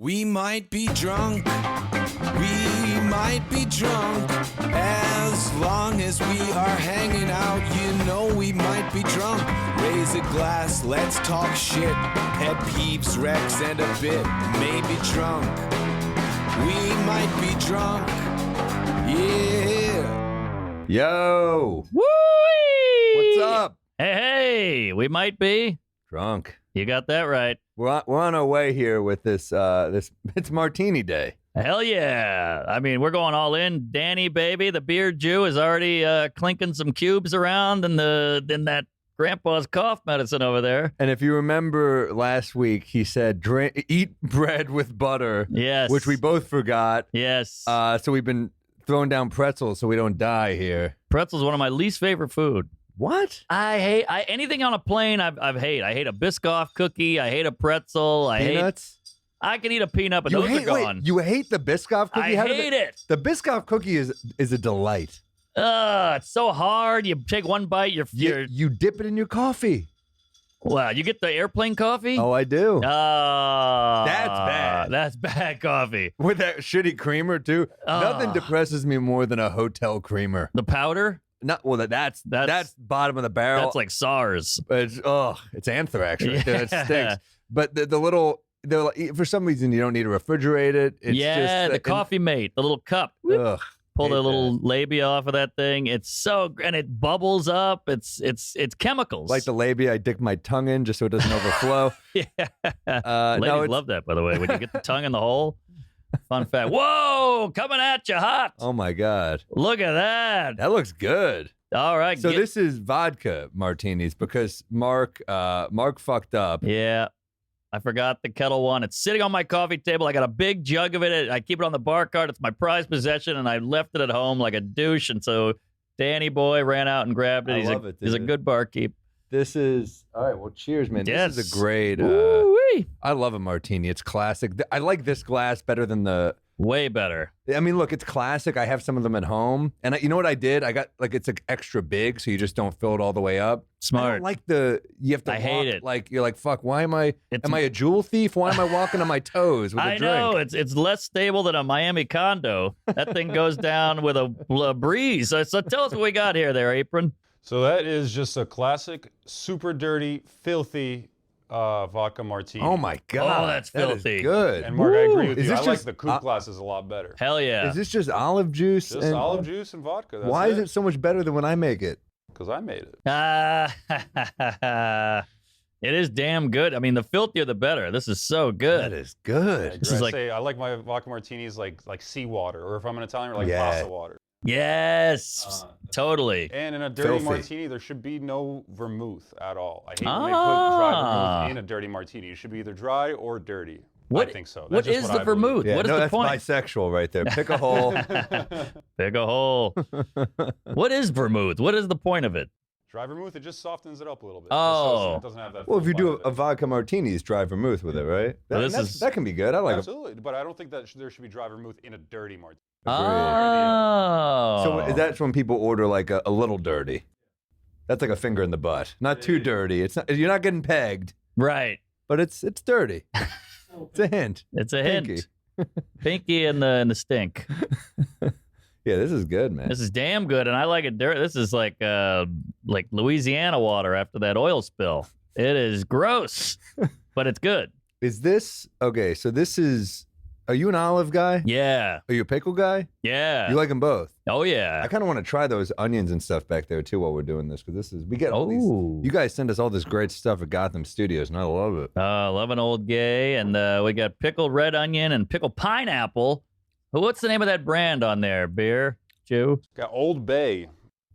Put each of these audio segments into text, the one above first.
We might be drunk. We might be drunk. As long as we are hanging out, you know we might be drunk. Raise a glass, let's talk shit. Pet peeves, Rex, and a bit. Maybe drunk. We might be drunk. Yeah. Yo. Woo! What's up? Hey, we might be Drunk. You got that right. We're on our way here with this. It's Martini Day. Hell yeah. I mean, we're going all in. Danny, baby, the beard Jew, is already clinking some cubes around in that grandpa's cough medicine over there. And if you remember last week, he said, eat bread with butter. Yes. Which we both forgot. Yes. So we've been throwing down pretzels so we don't die here. Pretzel's one of my least favorite food. What? I hate anything on a plane. I hate a Biscoff cookie. I hate a pretzel. Peanuts? I can eat a peanut, but those are gone. Wait, you hate the Biscoff cookie? I hate it. The Biscoff cookie is a delight. It's so hard. You take one bite, You dip it in your coffee. Wow, you get the airplane coffee? Oh, I do. That's bad. That's bad coffee. With that shitty creamer too. Nothing depresses me more than a hotel creamer. The powder? That's bottom of the barrel. That's like SARS. It's anthrax right there. It Yeah. stinks. But the little, for some reason you don't need to refrigerate it. It's just the coffee mate, the little cup. Ugh, Pull the little labia off of that thing. It's and it bubbles up. It's chemicals. like the labia, I dick my tongue in just so it doesn't overflow. Yeah. Ladies love that, by the way, when you get the tongue in the hole. Fun fact. Whoa, coming at you hot. Oh my God. Look at that. That looks good. All right. So this is vodka martinis because Mark fucked up. Yeah. I forgot the Kettle One. It's sitting on my coffee table. I got a big jug of it. I keep it on the bar cart. It's my prized possession, and I left it at home like a douche. And so Danny boy ran out and grabbed it. He's a good barkeep. This is all right. Well, cheers, man. Yes. This is a great. Woo-wee. I love a martini. It's classic. I like this glass better than the. Way better. I mean, look, it's classic. I have some of them at home, and you know what I did? I got it's like extra big, so you just don't fill it all the way up. Smart. I don't like you have to. I walk, hate it. Like you're like, fuck. Why am I? Am I a jewel thief? Why am I walking on my toes with a I drink? know it's less stable than a Miami condo. That thing goes down with a breeze. So tell us what we got here, there, Apron. So that is just a classic, super dirty, filthy vodka martini. Oh my God, that's that filthy. is good. And Mark, I agree with Is you. this I like just, the coupe glasses a lot better. Hell yeah. Is this just olive juice? Just olive juice and vodka. That's Why is it so much better than when I make it? Because I made it. It is damn good. I mean, the filthier the better. This is so good. That is good. This is like I like my vodka martinis like seawater, or if I'm an Italian, like Yeah. pasta water. yes, totally. And in a dirty Filthy. martini, there should be no vermouth at all. I hate when they put dry vermouth in a dirty martini. It should be either dry or dirty. I think so. What is the vermouth? Yeah, what is no, the that's point? bisexual right there. Pick a hole. Pick a hole. What is vermouth? What is the point of it? Dry vermouth, it just softens it up a little bit. Oh. It doesn't have that. Well, if you full do bite a of it. vodka martini, it's dry vermouth with it, right? Well, That can be good. I like it. Absolutely, but I don't think that there should be dry vermouth in a dirty martini. Oh. So that's when people order like a little dirty. That's like a finger in the butt. Not too dirty. It's not. You're not getting pegged, right. but it's dirty. It's a hint. It's a Pinky. hint. Pinky and the stink. Yeah, this is good, man. This is damn good, and I like it dirty. This is like Louisiana water after that oil spill. It is gross, but it's good. Is this okay? So this is. Are you an olive guy? Yeah. Are you a pickle guy? Yeah. You like them both? Oh yeah. I kind of want to try those onions and stuff back there too while we're doing this because we get all Ooh. these. You guys send us all this great stuff at Gotham Studios, and I love it. Love an old gay, and we got pickled red onion and pickled pineapple. What's the name of that brand on there, beer, Jew? Got Old Bay.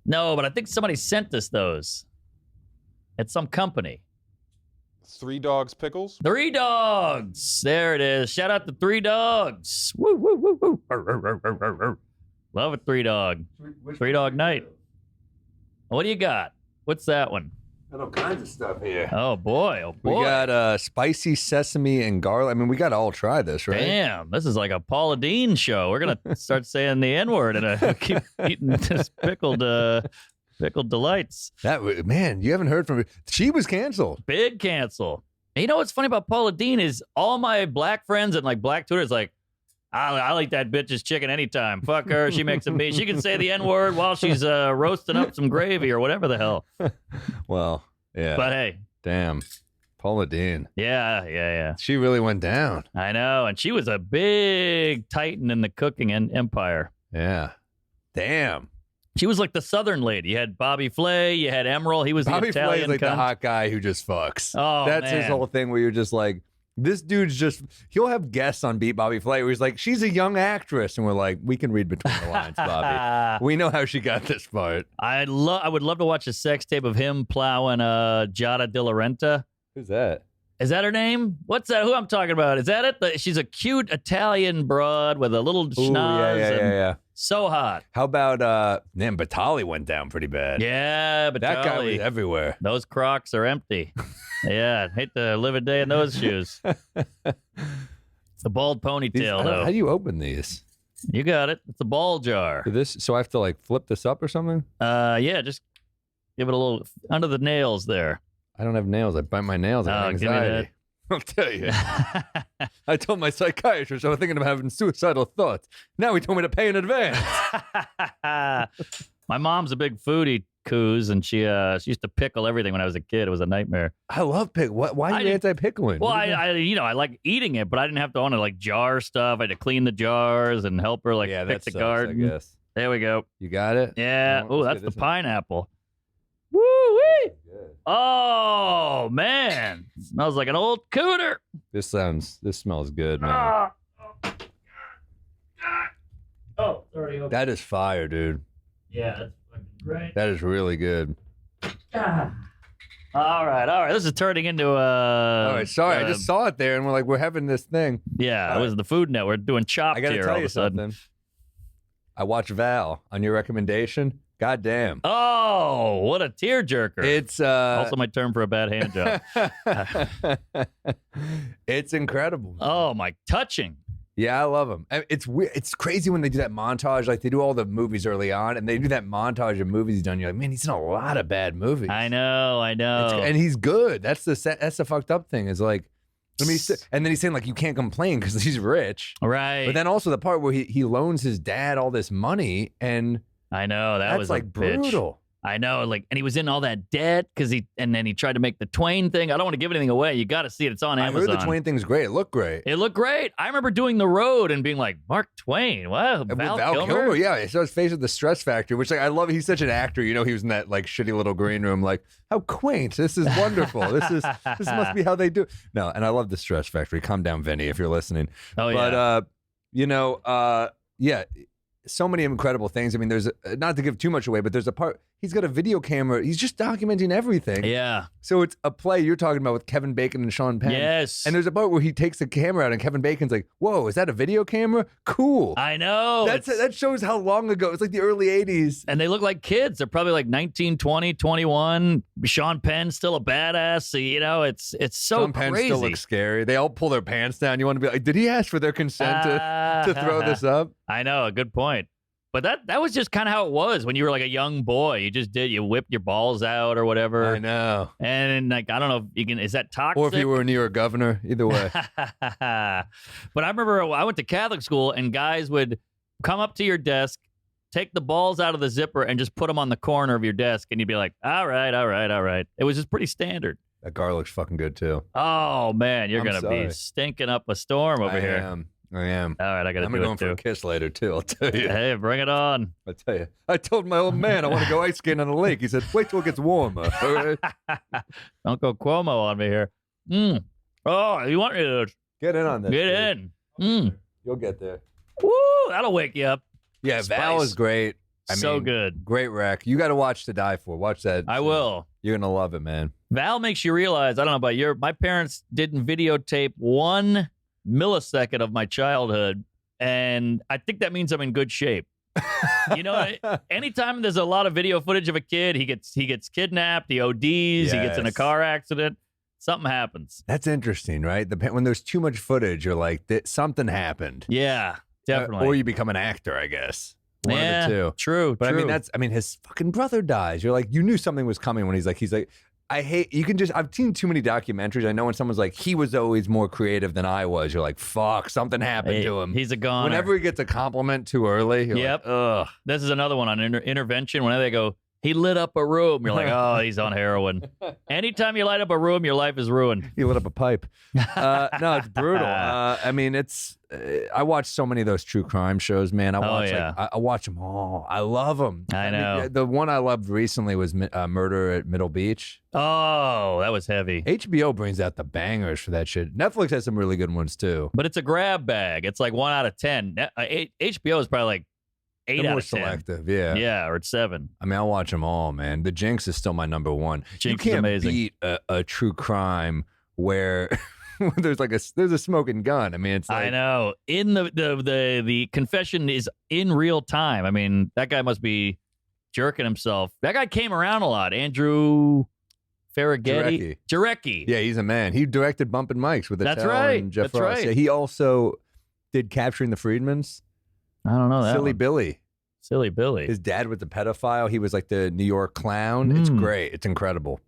No, but I think somebody sent us those. It's some company. 3 Dogs Pickles. 3 Dogs. There it is. Shout out to 3 Dogs. Woo, woo, woo, woo. Arr, arr, arr, arr, arr, arr. Love a 3 Dog. 3 Dog night. What do you got? What's that one? Got all kinds of stuff here. Oh, boy. Oh, boy. We got spicy sesame and garlic. I mean, we got to all try this, right? Damn, this is like a Paula Deen show. We're going to start saying the N-word and keep eating this pickled delights. Man, you haven't heard from her. She was canceled. Big cancel. And you know what's funny about Paula Deen is all my black friends and like black Twitter is like, I'll eat that bitch's chicken anytime. Fuck her. She makes a meat. She can say the N-word while she's roasting up some gravy or whatever the hell. Well, yeah. But hey. Damn. Paula Deen. Yeah. She really went down. I know. And she was a big titan in the cooking empire. Yeah. Damn. She was like the Southern lady. You had Bobby Flay. You had Emerald. He was Bobby the Italian Flay's like cunt. the hot guy who just fucks. Oh, That's his man. whole thing where you're just like, this dude's just, he'll have guests on Beat Bobby Flay where he's like, she's a young actress. And we're like, we can read between the lines, Bobby. We know how she got this part. I would love to watch a sex tape of him plowing Giada De Laurenta. Who's that? Is that her name? What's that? Who I'm talking about? Is that it? She's a cute Italian broad with a little schnoz. Yeah. So hot. How about, Batali went down pretty bad. Yeah, but That guy was everywhere. Those Crocs are empty. Yeah, I'd hate to live a day in those shoes. The bald ponytail, though. How do you open these? You got it. It's a ball jar. So I have to like flip this up or something? Yeah, just give it a little under the nails there. I don't have nails. I bite my nails. I have give me anxiety. I'll tell you. I told my psychiatrist I was thinking of having suicidal thoughts. Now he told me to pay in advance. My mom's a big foodie, Coos, and she used to pickle everything when I was a kid. It was a nightmare. I love pickle. Why are you anti-pickling? Well, I like eating it, but I didn't have to own it like jar stuff. I had to clean the jars and help her pick that the sucks, garden. I guess. There we go. You got it? Yeah. Oh, Oh, let's that's get the this one. pineapple. Woo-wee! Oh, man. Smells like an old cooter. This smells good, man. Oh, it's already open. That is fire, dude. Yeah, that's fucking great. That is really good. All right. This is turning into All right, sorry. I just saw it there, and we're having this thing. Yeah, All it was the Food Network doing Chopped I got to here tell all you of a sudden. something. I watched Val on your recommendation. God damn. Oh, what a tearjerker. It's Also my term for a bad hand job. it's incredible. Oh, my touching. Yeah, I love them. It's weird. It's crazy when they do that montage. Like they do all the movies early on, and they do that montage of movies he's done. You're like, man, he's in a lot of bad movies. I know. And he's good. That's the fucked up thing. Is like, and then he's saying like you can't complain because he's rich, Right. But then also the part where he loans his dad all this money, and I know that that's was like a bitch. brutal. I know, and he was in all that debt and then he tried to make the Twain thing. I don't want to give anything away. You got to see it. It's on Amazon. I heard the Twain thing's great. It looked great. It looked great. I remember doing The Road and being like, Mark Twain. Wow, Val Kilmer? Yeah. He saw his face at the Stress Factory, which like I love. He's such an actor. You know, he was in that like shitty little green room. Like, how quaint. This is wonderful. This must be how they do. No, and I love the Stress Factory. Calm down, Vinny, if you're listening. Oh yeah. But yeah. So many incredible things. I mean, there's not to give too much away, but there's a part. He's got a video camera. He's just documenting everything. Yeah. So it's a play you're talking about with Kevin Bacon and Sean Penn. Yes. And there's a part where he takes the camera out, and Kevin Bacon's like, "Whoa, is that a video camera? Cool." I know. That shows how long ago. It's like the early '80s. And they look like kids. They're probably like 19, 20, 21. Sean Penn's still a badass. So, it's so Sean Penn crazy. still looks scary. They all pull their pants down. You want to be like, did he ask for their consent to throw this up? I know, a good point. But that was just kind of how it was when you were like a young boy. You whipped your balls out or whatever. I know. And like, I don't know if you can, is that toxic? Or if you were a New York governor, either way. But I remember I went to Catholic school and guys would come up to your desk, take the balls out of the zipper and just put them on the corner of your desk. And you'd be like, all right. It was just pretty standard. That garlic's fucking good too. Oh man, you're going to be stinking up a storm over here. I am. All right, I got to do it too. I'm going for a kiss later too, I'll tell you. Hey, bring it on. I'll tell you. I told my old man I want to go ice skating on the lake. He said, wait till it gets warmer. All right? Don't go Cuomo on me here. Oh, you want me to Get in on this. get in? You'll get there. Woo, that'll wake you up. Yeah, Spice. Val is great. So good. Great rec. You got to watch To Die For. Watch that. I will. You're going to love it, man. Val makes you realize, I don't know about my parents didn't videotape 1 millisecond of my childhood, and I think that means I'm in good shape. Anytime there's a lot of video footage of a kid, he gets kidnapped, he ODs, he gets in a car accident, something happens. That's interesting, right? When there's too much footage, you're like, something happened. Yeah, definitely. Or you become an actor, I guess. One of the two. True. But I mean, his fucking brother dies. You're like, you knew something was coming when he's like, I hate, you can just, I've seen too many documentaries. I know when someone's like, he was always more creative than I was, you're like, fuck, something happened to him. He's a goner. Whenever he gets a compliment too early, you're Yep. like, ugh. This is another one on intervention. Whenever they go, he lit up a room, you're like, oh, he's on heroin. Anytime you light up a room, your life is ruined. He lit up a pipe. No, it's brutal. I mean, I watch so many of those true crime shows, man. I watch them all. I love them. I know. mean, the one I loved recently was Murder at Middle Beach. Oh, that was heavy. HBO brings out the bangers for that shit. Netflix has some really good ones too. But it's a grab bag. It's like 1 out of 10. HBO is probably like 8 They're out more of 10. selective, yeah. Yeah, or it's 7. I mean, I'll watch them all, man. The Jinx is still my number one. Jinx you is can't amazing. beat a true crime where there's a smoking gun. I mean, it's like, I know. In the confession is in real time. I mean, that guy must be jerking himself. That guy came around a lot. Andrew Ferrighetti. Jarecki. Yeah, he's a man. He directed Bumpin' Mics with That's Attell right. and Jeff That's Ross. right. Yeah, he also did Capturing the Freedmans. I don't know that Silly one. Billy. Silly Billy. His dad was the pedophile. He was like the New York clown. It's great. It's incredible.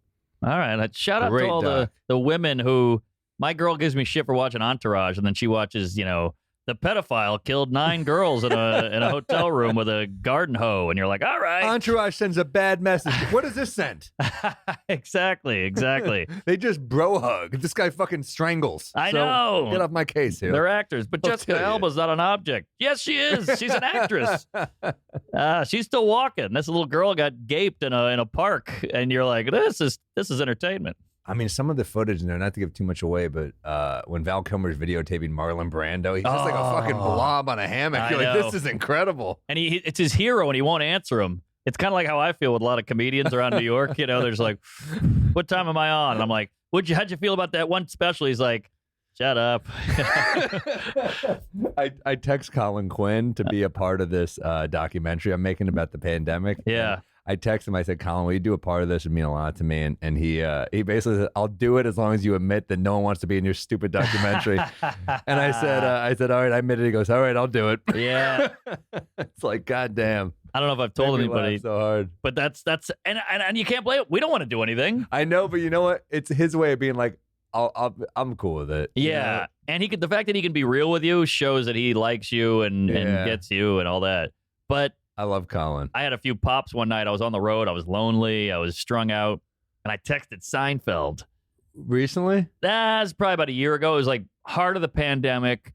All right. Shout out Great to all doc. the women who, my girl gives me shit for watching Entourage, and then she watches, the pedophile killed 9 girls in a hotel room with a garden hoe, and you're like, all right. Entourage sends a bad message. What does this send? Exactly. They just bro hug. This guy fucking strangles. I So, know. Get off my case here. They're actors, but I'll Jessica tell you. Alba's not an object. Yes, she is. She's an actress. She's still walking. This little girl got gaped in a park, and you're like, this is entertainment. I mean, some of the footage in there, not to give too much away, but when Val Kilmer's videotaping Marlon Brando, he's just like a fucking blob on a hammock. I You're like, know. this is incredible. And it's his hero, and he won't answer him. It's kind of like how I feel with a lot of comedians around New York. There's like, what time am I on? And I'm like, how'd you feel about that one special? He's like, shut up. I text Colin Quinn to be a part of this documentary I'm making about the pandemic. Yeah. And I text him. I said, Colin, will you do a part of this? It'd mean a lot to me. And he basically said, I'll do it as long as you admit that no one wants to be in your stupid documentary. And I said, all right, I admit it. He goes, all right, I'll do it. Yeah. It's like, goddamn. I don't know if I've told Made me anybody, laugh so hard. but that's and you can't blame it. We don't want to do anything. I know, but you know what? It's his way of being like, I'm cool with it. you Yeah, know? and the fact that he can be real with you shows that he likes you and Yeah. gets you and all that. But I love Colin. I had a few pops one night. I was on the road. I was lonely. I was strung out, and I texted Seinfeld. Recently? That's probably about a year ago. It was like heart of the pandemic.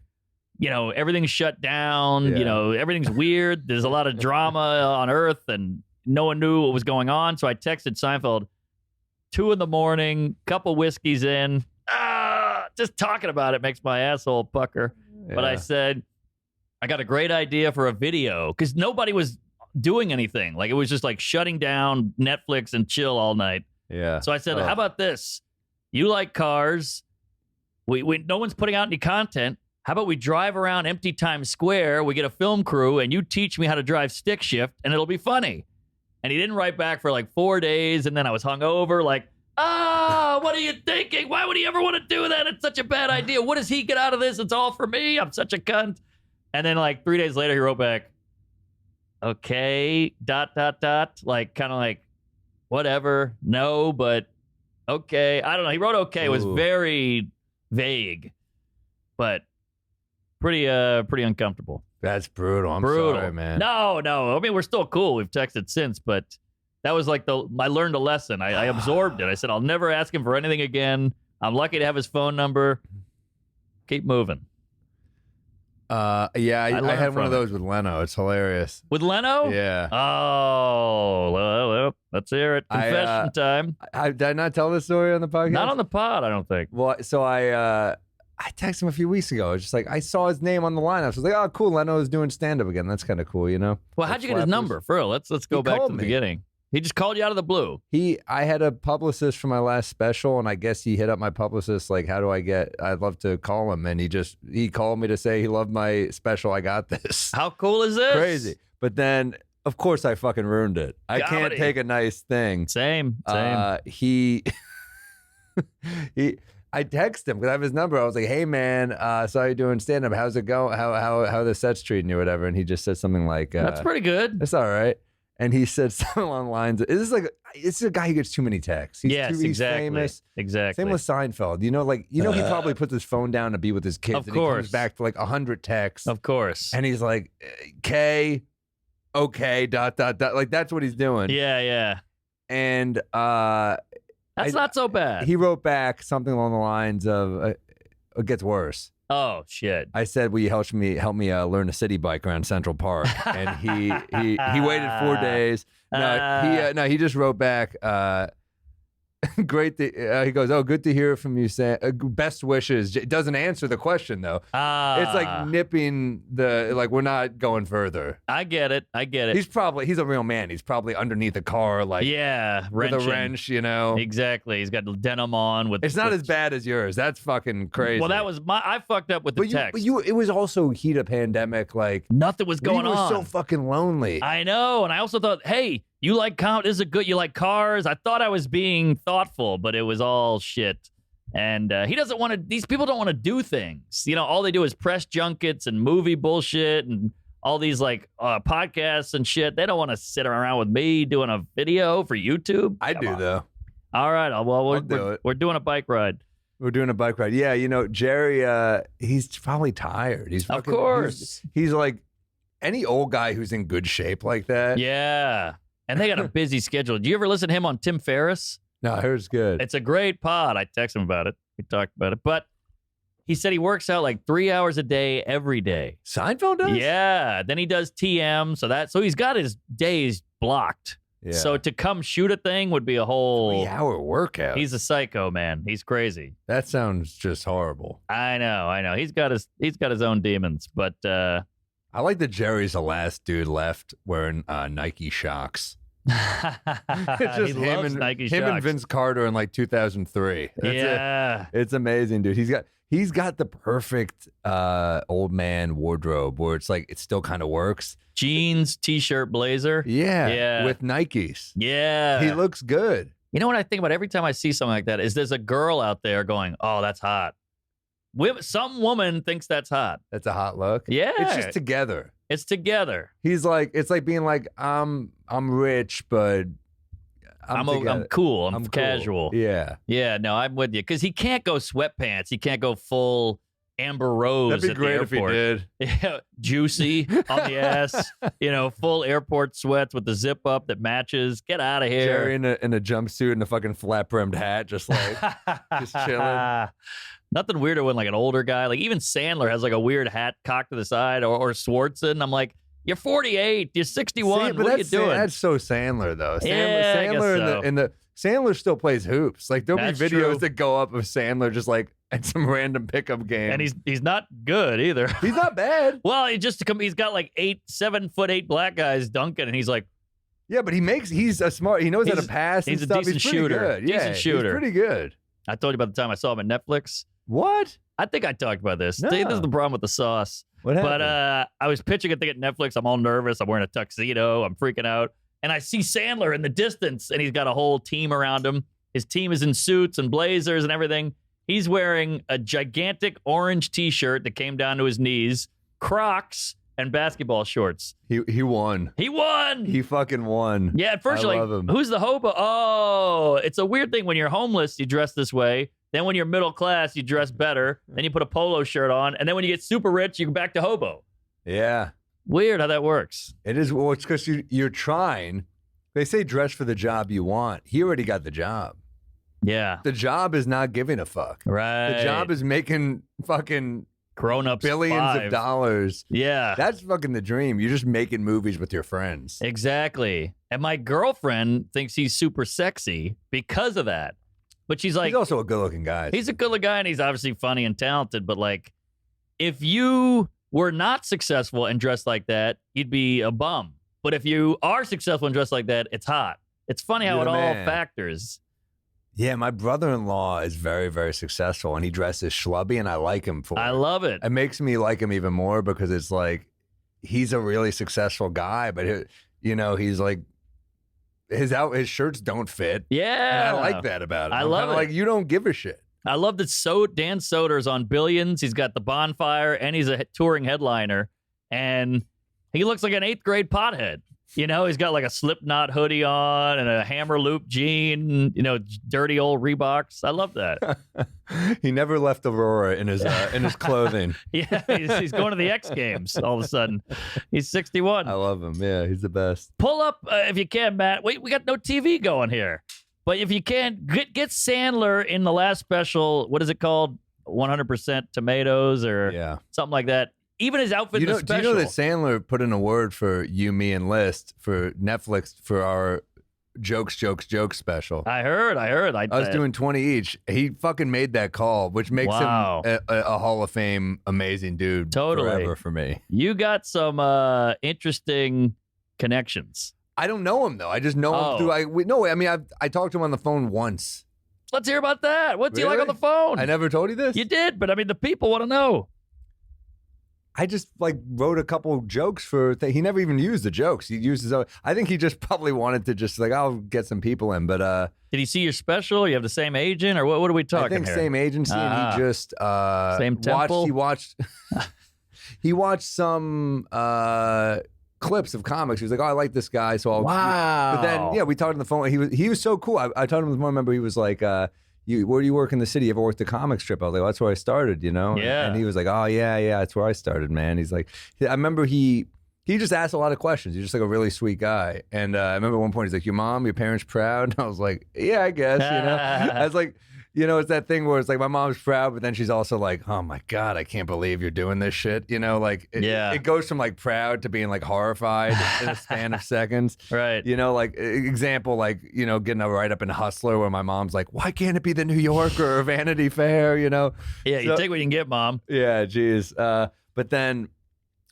Everything's shut down. Yeah. Everything's weird. There's a lot of drama on Earth, and no one knew what was going on. So I texted Seinfeld, 2 a.m, couple whiskeys in. Just talking about it makes my asshole pucker. But I Yeah. said, I got a great idea for a video, because nobody was doing anything. Like, it was just like shutting down Netflix and chill all night. Yeah. So I said, Oh. how about this? You like cars. We no one's putting out any content. How about we drive around empty Times Square? We get a film crew, and you teach me how to drive stick shift, and it'll be funny. And he didn't write back for like 4 days, and then I was hungover, like, what are you thinking? Why would he ever want to do that? It's such a bad idea. What does he get out of this? It's all for me. I'm such a cunt. And then like 3 days later, he wrote back, okay, ... like, kind of like, whatever. No, but okay. I don't know. He wrote okay. It was Ooh. very vague, but pretty uncomfortable. That's brutal. I'm Brutal, sorry, man. No. I mean, we're still cool. We've texted since, but that was like I learned a lesson. I absorbed it. I said, I'll never ask him for anything again. I'm lucky to have his phone number. Keep moving. Yeah, I learned had one from of those with Leno. It's hilarious. With Leno? Yeah. Oh, well, let's hear it. Confession time. Did I not tell this story on the podcast? Not on the pod, I don't think. Well, so I texted him a few weeks ago. It's just like I saw his name on the lineup. So I was like, oh, cool. Leno is doing stand up again. That's kind of cool, you know? Well, Like how'd you get his flappers. number? For real, let's go He back to called the me. beginning. He just called you out of the blue. I had a publicist for my last special, and I guess he hit up my publicist like, I'd love to call him. And he called me to say he loved my special. I got this. How cool is this? Crazy. But then, of course, I fucking ruined it. I can't Comedy. take a nice thing. Same. He I texted him because I have his number. I was like, "Hey man, saw you doing stand up. How's it going? How the set's treating you, or whatever?" And he just said something like, That's pretty good. "It's all right." And he said something along the lines of, this is a guy who gets too many texts. He's exactly. famous. Exactly. Same with Seinfeld. He probably puts his phone down to be with his kids. Of and course. he comes back to like 100 texts. Of course. And he's like, K, okay, ... Like, that's what he's doing. Yeah. And That's not so bad. he wrote back something along the lines of, it gets worse. Oh, shit. I said, will you help me learn a city bike around Central Park? And he waited 4 days. He just wrote back, great. He goes, oh, good to hear from you. Best wishes. It doesn't answer the question, though. It's like nipping we're not going further. I get it. He's a real man. He's probably underneath a car, with a wrench, Exactly. He's got denim on with. It's not as bad as yours. That's fucking crazy. Well, that was I fucked up with the text. It was also heat of pandemic. Like nothing was going on. You were so fucking lonely. I know, and I also thought, hey, you like you like cars. I thought I was being thoughtful, but it was all shit. And he doesn't want to. These people don't want to do things. All they do is press junkets and movie bullshit and all these podcasts and shit. They don't want to sit around with me doing a video for YouTube. I do though. All right. Well, we're doing a bike ride. We're doing a bike ride. Yeah, Jerry. He's probably tired. Of course. He's like any old guy who's in good shape like that. Yeah. And they got a busy schedule. Do you ever listen to him on Tim Ferriss? No, hers good. It's a great pod. I texted him about it. We talked about it. But he said he works out like 3 hours a day every day. Seinfeld does? Yeah. Then he does TM. So he's got his days blocked. Yeah. So to come shoot a thing would be a whole 3-hour workout. He's a psycho, man. He's crazy. That sounds just horrible. I know. He's got his own demons, but I like that Jerry's the last dude left wearing Nike Shocks. It's just him and Vince Carter in like 2003. It's amazing, dude. He's got the perfect old man wardrobe where it's like it still kind of works. Jeans, t-shirt, blazer. Yeah, with Nikes. Yeah, he looks good. You know what I think about every time I see something like that is there's a girl out there going, "Oh, that's hot." Some woman thinks that's hot. That's a hot look. Yeah, it's just together. It's together. He's like, it's like being like, I'm rich, but I'm cool. I'm casual. Cool. Yeah. Yeah. No, I'm with you because he can't go sweatpants. He can't go full Amber Rose. That'd be at great the if he airport. did. Yeah, juicy on the ass. Full airport sweats with the zip up that matches. Get out of here. Jerry in a jumpsuit and a fucking flat brimmed hat, just chilling. Nothing weirder when like an older guy, like even Sandler has like a weird hat cocked to the side, or Swartzen. I'm like, you're 48, you're 61. What are you doing? That's so Sandler though. Sandler Sandler still plays hoops. Like there'll be videos true. that go up of Sandler just like at some random pickup game, and he's not good either. He's not bad. Well, he's got like 7'8" black guys dunking, and he's like, yeah, but he's a smart. He knows how to pass. He's and a stuff. decent he's pretty shooter. Good. Decent shooter. He's pretty good. I told you about the time I saw him on Netflix. What? I think I talked about this. No. See, this is the problem with the sauce. What happened? But I was pitching a thing at Netflix. I'm all nervous. I'm wearing a tuxedo. I'm freaking out. And I see Sandler in the distance, and he's got a whole team around him. His team is in suits and blazers and everything. He's wearing a gigantic orange T-shirt that came down to his knees, Crocs, and basketball shorts. He won. He won. He fucking won. Yeah, at first you're like, who's the hobo? Oh, it's a weird thing. When you're homeless, you dress this way. Then when you're middle class, you dress better. Then you put a polo shirt on. And then when you get super rich, you go back to hobo. Yeah. Weird how that works. It is. Well, it's because you're trying. They say dress for the job you want. He already got the job. Yeah. The job is not giving a fuck. Right. The job is making fucking grown-ups billions of dollars. Yeah. That's fucking the dream. You're just making movies with your friends. Exactly. And my girlfriend thinks he's super sexy because of that. But she's like... He's also a good-looking guy. He's a good-looking guy, and he's obviously funny and talented. But, like, if you were not successful and dressed like that, you'd be a bum. But if you are successful and dressed like that, it's hot. It's funny how it all factors. Yeah, my brother-in-law is very, very successful, and he dresses schlubby, and I like him for it. I love it. It makes me like him even more because it's like he's a really successful guy, but he's like his shirts don't fit. Yeah, and I like that about him. I love it. Like you don't give a shit. I love that. Dan Soder's on Billions. He's got the bonfire, and he's a touring headliner, and he looks like an 8th grade pothead. You know, he's got like a Slipknot hoodie on and a Hammer Loop jean, you know, dirty old Reeboks. I love that. He never left Aurora in his clothing. Yeah, he's going to the X Games all of a sudden. He's 61. I love him. Yeah, he's the best. Pull up, if you can, Matt. Wait, we got no TV going here. But if you can, get Sandler in the last special. What is it called? 100% tomatoes or something like that. Even his outfit in the special. Do you know that Sandler put in a word for You, Me, and List for Netflix for our Jokes special? I heard. I was doing 20 each. He fucking made that call, which makes him a Hall of Fame amazing dude forever for me. You got some interesting connections. I don't know him, though. I just know him through... I talked to him on the phone once. Let's hear about that. What's he like on the phone? I never told you this? You did, but I mean, the people want to know. I just wrote a couple jokes he never even used the jokes. He used his own. I think he just probably wanted to just I'll get some people in. But did he see your special? You have the same agent, or what are we talking? I think here? Same agency. And he just same temple. He watched some clips of comics. He was like, "Oh, I like this guy." So wow. But then we talked on the phone. He was so cool. I told him the phone. Remember, he was like. Where do you work in the city? You ever worked the comic strip? I was like, well, that's where I started, you know? Yeah. And he was like, oh, yeah, that's where I started, man. He's like, I remember he just asked a lot of questions. He's just like a really sweet guy. And I remember at one point, he's like, your parents proud? And I was like, yeah, I guess, you know? I was like, you know, it's that thing where it's like my mom's proud, but then she's also like, oh my God, I can't believe you're doing this shit. You know, like it goes from like proud to being like horrified in a span of seconds. Right. You know, like example, like, you know, getting a write up in Hustler where my mom's like, why can't it be the New Yorker or Vanity Fair? You know? Yeah, you take what you can get, Mom. Yeah, geez. But then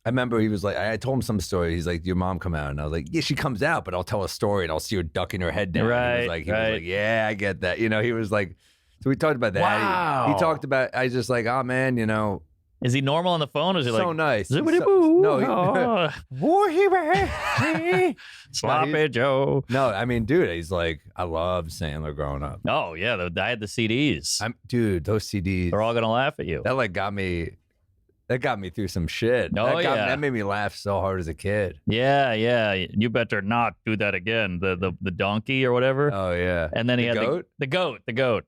I remember he was like, I told him some story. He's like, your mom come out. And I was like, yeah, she comes out, but I'll tell a story and I'll see her ducking her head down. Right. He was like, yeah, I get that. You know, he was like, so we talked about that. Wow. He talked about, I was just like, oh man, you know. Is he normal on the phone? Or is he so like, nice. No, Sloppy Joe. No, I mean, dude, he's like, I loved Sandler growing up. Oh, yeah. I had the CDs. Dude, those CDs. They're all going to laugh at you. That got me through some shit. That made me laugh so hard as a kid. Yeah. You better not do that again. The donkey or whatever. Oh yeah. And then he had goat? the goat.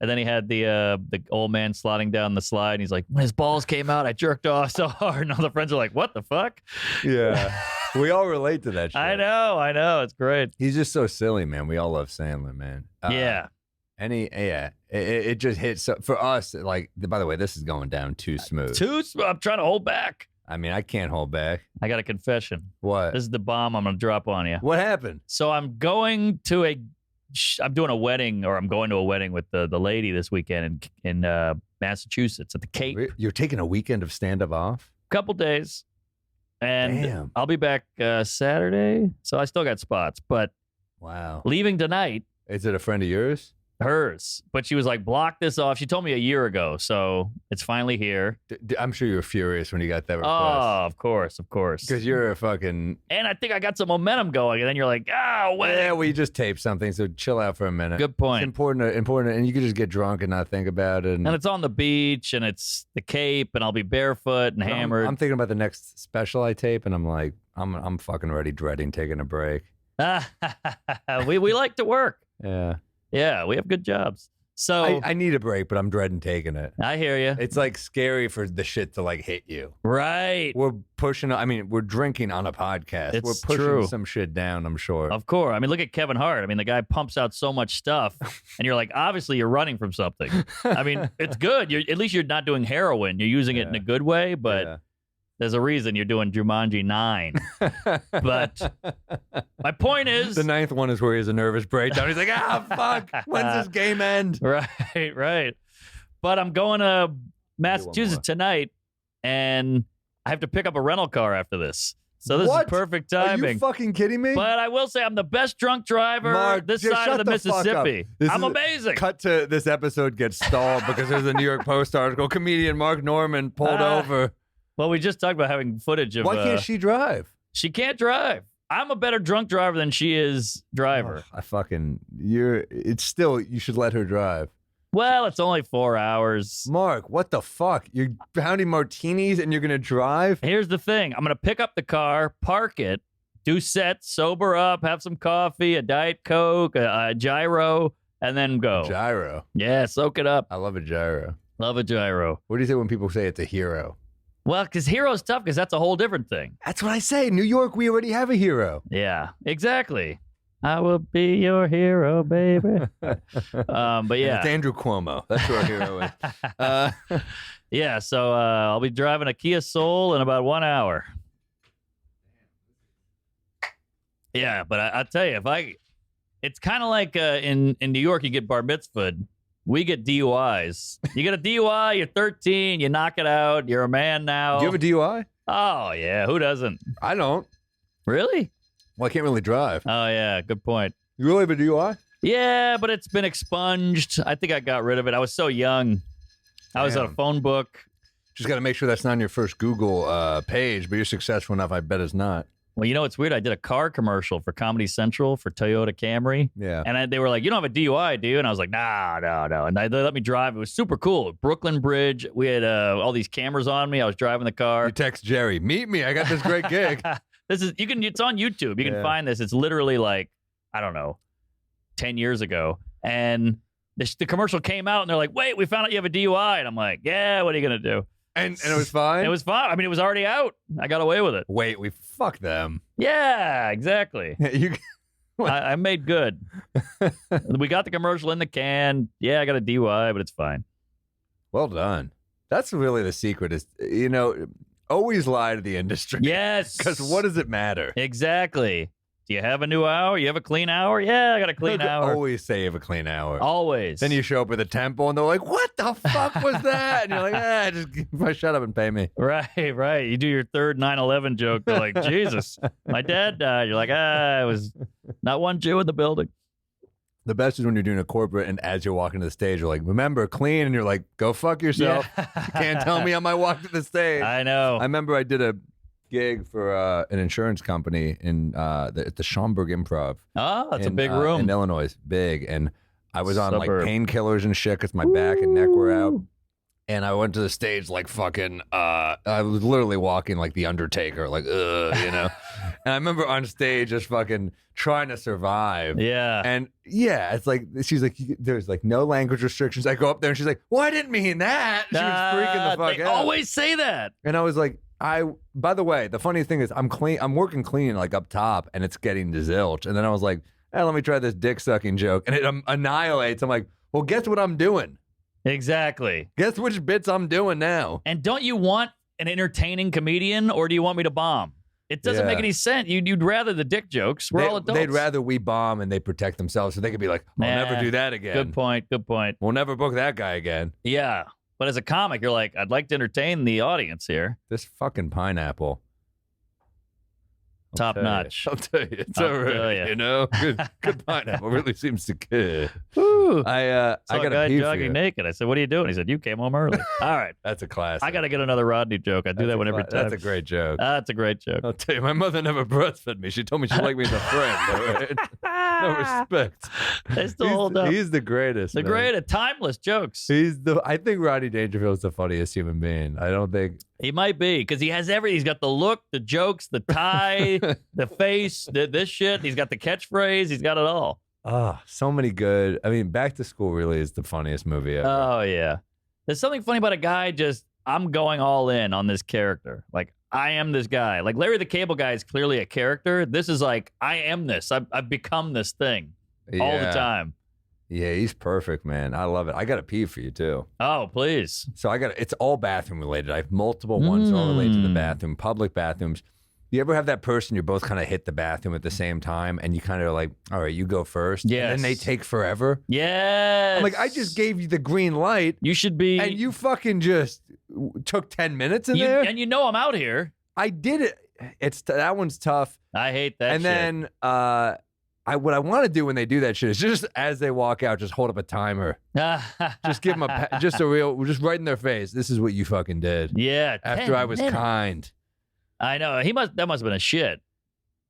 And then he had the old man sliding down the slide. And he's like, when his balls came out, I jerked off so hard. And all the friends are like, what the fuck? Yeah. We all relate to that shit. I know. It's great. He's just so silly, man. We all love Sandler, man. Yeah. It just hits for us. Like, by the way, this is going down too smooth. I'm trying to hold back. I mean, I can't hold back. I got a confession. What? This is the bomb I'm going to drop on you. What happened? So I'm going to I'm doing a wedding, or I'm going to a wedding with the lady this weekend in Massachusetts at the Cape. You're taking a weekend of stand-up off? Couple days. And damn. I'll be back Saturday. So I still got spots, but wow. Leaving tonight. Is it a friend of yours? Hers, but she was like, block this off. She told me a year ago, so it's finally here. I'm sure you were furious when you got that request. Oh, of course. Because you're a fucking... And I think I got some momentum going, and then you're like, well, we just taped something, so chill out for a minute. Good point. It's important, and you can just get drunk and not think about it. And it's on the beach, and it's the Cape, and I'll be barefoot and hammered. I'm thinking about the next special I tape, and I'm like, I'm fucking ready, dreading taking a break. we like to work. Yeah. Yeah, we have good jobs. So I need a break, but I'm dreading taking it. I hear you. It's like scary for the shit to like hit you. Right. We're pushing. I mean, we're drinking on a podcast. It's we're pushing true. some shit down, I'm sure. Of course. I mean, look at Kevin Hart. I mean, the guy pumps out so much stuff, and you're like, obviously, you're running from something. I mean, it's good. At least you're not doing heroin. You're using it in a good way, but there's a reason you're doing Jumanji 9. But my point is... The 9th one is where he has a nervous breakdown. He's like, fuck. When's this game end? Right. But I'm going to Massachusetts tonight, and I have to pick up a rental car after this. So this is perfect timing. Are you fucking kidding me? But I will say I'm the best drunk driver this side of the Mississippi. I'm amazing. Cut to this episode gets stalled because there's a New York Post article. Comedian Mark Norman pulled over. Well, we just talked about having footage of... Why can't she drive? She can't drive. I'm a better drunk driver than she is driver. It's still, you should let her drive. Well, it's only 4 hours. Mark, what the fuck? You're pounding martinis and you're going to drive? Here's the thing. I'm going to pick up the car, park it, do sets, sober up, have some coffee, a Diet Coke, a gyro, and then go. Gyro. Yeah, soak it up. I love a gyro. Love a gyro. What do you say when people say it's a hero? Well, because hero's tough because that's a whole different thing. That's what I say. New York, we already have a hero. Yeah, exactly. I will be your hero, baby. But yeah. It's Andrew Cuomo. That's who our hero is. Yeah, so I'll be driving a Kia Soul in about 1 hour. Yeah, but I tell you, it's kind of like in New York, you get bar mitzvahed. We get DUIs. You get a DUI, you're 13, you knock it out, you're a man now. Do you have a DUI? Oh, yeah, who doesn't? I don't. Really? Well, I can't really drive. Oh, yeah, good point. You really have a DUI? Yeah, but it's been expunged. I think I got rid of it. I was so young. I was at a phone book. Just got to make sure that's not on your first Google page, but you're successful enough. I bet it's not. Well, you know what's weird? I did a car commercial for Comedy Central for Toyota Camry. Yeah. And they were like, you don't have a DUI, do you? And I was like, no. And they let me drive. It was super cool. Brooklyn Bridge. We had all these cameras on me. I was driving the car. You text Jerry, meet me. I got this great gig. It's on YouTube. You can find this. It's literally like, I don't know, 10 years ago. And the commercial came out and they're like, wait, we found out you have a DUI. And I'm like, yeah, what are you going to do? And it was fine? It was fine. I mean, it was already out. I got away with it. Wait, we fuck them. Yeah, exactly. You I made good. We got the commercial in the can. Yeah, I got a DUI, but it's fine. Well done. That's really the secret is, always lie to the industry. Yes. Because what does it matter? Exactly. Do you have a new hour? You have a clean hour? Yeah, I got a clean hour. Always say you have a clean hour. Always. Then you show up with a tempo and they're like, what the fuck was that? And you're like, just shut up and pay me. Right. You do your third 9/11 joke. They're like, Jesus, my dad died. You're like, it was not one Jew in the building. The best is when you're doing a corporate and as you're walking to the stage, you're like, remember, clean. And you're like, go fuck yourself. Yeah. You can't tell me on my walk to the stage. I know. I remember I did a gig for an insurance company at the Schaumburg Improv. Oh, that's a big room. In Illinois. Big. And I was on like Suburb. painkillers and shit because my back and neck were out. And I went to the stage like fucking, I was literally walking like The Undertaker, like, And I remember on stage just fucking trying to survive. Yeah. And yeah, it's like, she's like, there's like no language restrictions. I go up there and she's like, well, I didn't mean that. She was freaking the fuck they out. always say that. And I was like, by the way, the funny thing is I'm working clean like up top and it's getting to zilch. And then I was like, let me try this dick sucking joke. And it annihilates. I'm like, well, guess what I'm doing? Exactly. Guess which bits I'm doing now. And don't you want an entertaining comedian or do you want me to bomb? It doesn't make any sense. You'd rather the dick jokes. We're all adults. They'd rather we bomb and they protect themselves so they could be like, I'll never do that again. Good point. We'll never book that guy again. Yeah. But as a comic, you're like, I'd like to entertain the audience here. This fucking pineapple. Top notch. I'll tell you. It's all right. Good pineapple really seems to care. Woo. I got a guy pee for jogging you. naked. I said, what are you doing? He said, you came home early. All right. That's a classic. I got to get another Rodney joke. I do that one every time. That's a great joke. That's a great joke. I'll tell you, my mother never breastfed me. She told me she liked me as a friend. All right? No respect. They still hold up. He's the greatest. The greatest, timeless jokes. I think Rodney Dangerfield's the funniest human being. I don't think. He might be, because he has everything. He's got the look, the jokes, the tie, the face, this shit. He's got the catchphrase. He's got it all. Oh, so many good. I mean, Back to School really is the funniest movie ever. Oh, yeah. There's something funny about a guy I'm going all in on this character. Like, I am this guy. Like, Larry the Cable Guy is clearly a character. This is like, I am this. I've become this thing all the time. Yeah, he's perfect, man. I love it. I got a pee for you, too. Oh, please. So it's all bathroom related. I have multiple ones all related to the bathroom, public bathrooms. You ever have that person, you both kind of hit the bathroom at the same time and you kind of like, all right, you go first. Yes. And then they take forever. Yes. I'm like, I just gave you the green light. You should be. And you fucking just took 10 minutes in there. And I'm out here. I did it. That one's tough. I hate that and shit. And then what I want to do when they do that shit is just as they walk out, just hold up a timer. Just give them just right in their face. This is what you fucking did. Yeah. After I was kind. I know. That must have been a shit.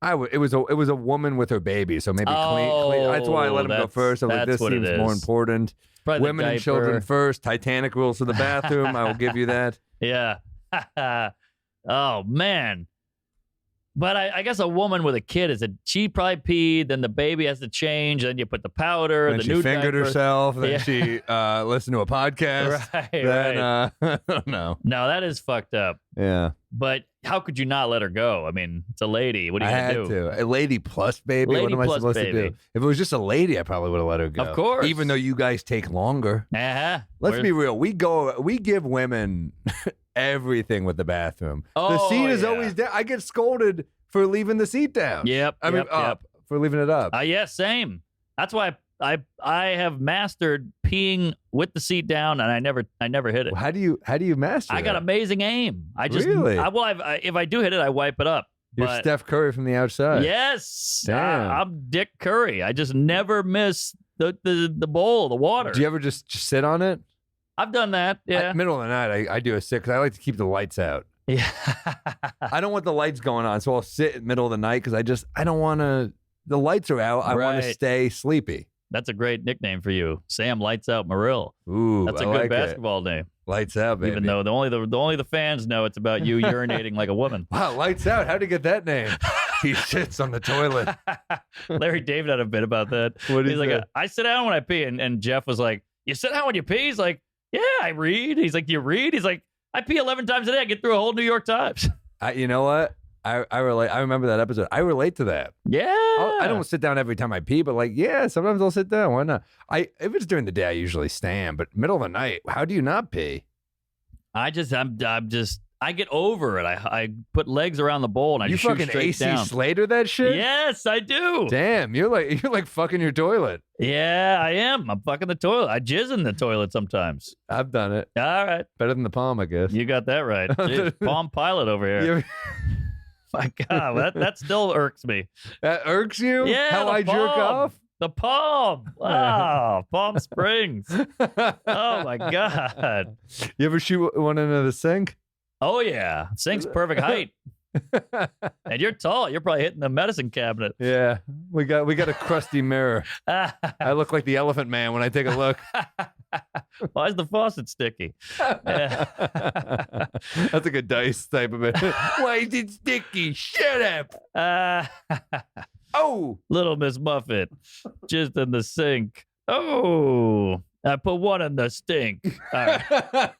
It was a woman with her baby, so maybe clean. That's why I let him go first. I was like, this seems more important. Women and children first. Titanic rules for the bathroom. I will give you that. Yeah. Oh man. But I guess a woman with a kid she probably peed, then the baby has to change, then you put the powder, And the she new fingered diaper. herself. Then she listened to a podcast. Right, then, right. I don't know. No, that is fucked up. Yeah. But how could you not let her go? I mean, it's a lady. What are you I going had to do? to. A lady plus baby. Lady what am I plus supposed to baby. do? If it was just a lady, I probably would have let her go. Of course. Even though you guys take longer. Uh-huh. Let's be real. We give women everything with the bathroom. The Oh, seat is yeah. always down. I get scolded for leaving the seat down. Yep. I mean yep, up for leaving it up. Yeah, same. That's why I have mastered peeing with the seat down, and I never hit it. How do you master I got that? amazing aim. I just Really? if I do hit it, I wipe it up. You're But Steph Curry from the outside. yes, Damn. I'm Dick Curry. I just never miss the bowl, the water. Do you ever just sit on it? I've done that. Yeah. Middle of the night, I do a sit because I like to keep the lights out. Yeah. I don't want the lights going on, so I'll sit in the middle of the night because I don't want to. The lights are out. I want to Right. stay sleepy. That's a great nickname for you, Sam Lights Out Marill. Ooh, That's a I good like it. basketball name. Lights out, baby. Even though only the fans know it's about you urinating like a woman. Wow, lights out. How'd you get that name? He sits on the toilet. Larry David had a bit about that. What He's is like, that? I sit down when I pee, and Jeff was like, "You sit down when you pee?" He's like, "Yeah, I read." He's like, "Do you read?" He's like, "I pee 11 times a day. I get through a whole New York Times." You know what? I relate. I remember that episode. I relate to that. Yeah. I don't sit down every time I pee, but sometimes I'll sit down. Why not? If it's during the day, I usually stand. But middle of the night, how do you not pee? I get over it. I put legs around the bowl and I You just shoot fucking straight AC down. Slater that shit? Yes, I do. Damn, you're like fucking your toilet. Yeah, I am. I'm fucking the toilet. I jizz in the toilet sometimes. I've done it. All right. Better than the palm, I guess. You got that right. Jeez, Palm Pilot over here. You ever- My God, that still irks me. that irks you? Yeah, How the I jerk palm. off? The Palm. Wow, Palm Springs. Oh my God. You ever shoot one into the sink? Oh yeah, sink's perfect height. And you're tall. You're probably hitting the medicine cabinet. Yeah, we got a crusty mirror. I look like the Elephant Man when I take a look. Why is the faucet sticky? Yeah. That's like a dice type of it. Why is it sticky? Shut up. Oh, Little Miss Muffet, just in the sink. Oh, I put one in the stink. All right.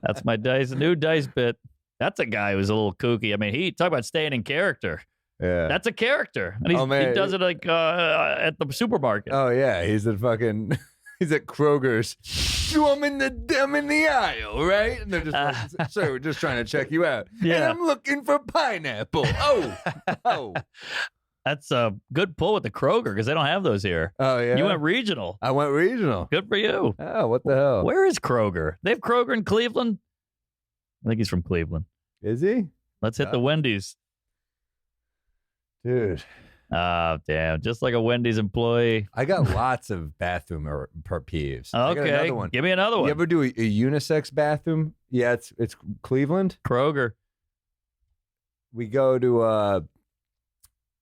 That's my new dice bit. That's a guy who's a little kooky. I mean, he talk about staying in character. yeah. That's a character, and Oh, man. he does it like at the supermarket. Oh yeah, he's at Kroger's. I'm in the aisle, right? And they're just like, sir, we're just trying to check you out. Yeah. And I'm looking for pineapple. Oh. That's a good pull with the Kroger because they don't have those here. Oh yeah. You went regional. I went regional. Good for you. Oh, what the hell? Where is Kroger? They have Kroger in Cleveland. I think he's from Cleveland. Is he? Let's hit the Wendy's. Dude. Oh, damn. Just like a Wendy's employee. I got lots of bathroom peeves. I got Okay. another one. Give me another one. You ever do a unisex bathroom? Yeah, it's Cleveland. Kroger. We go to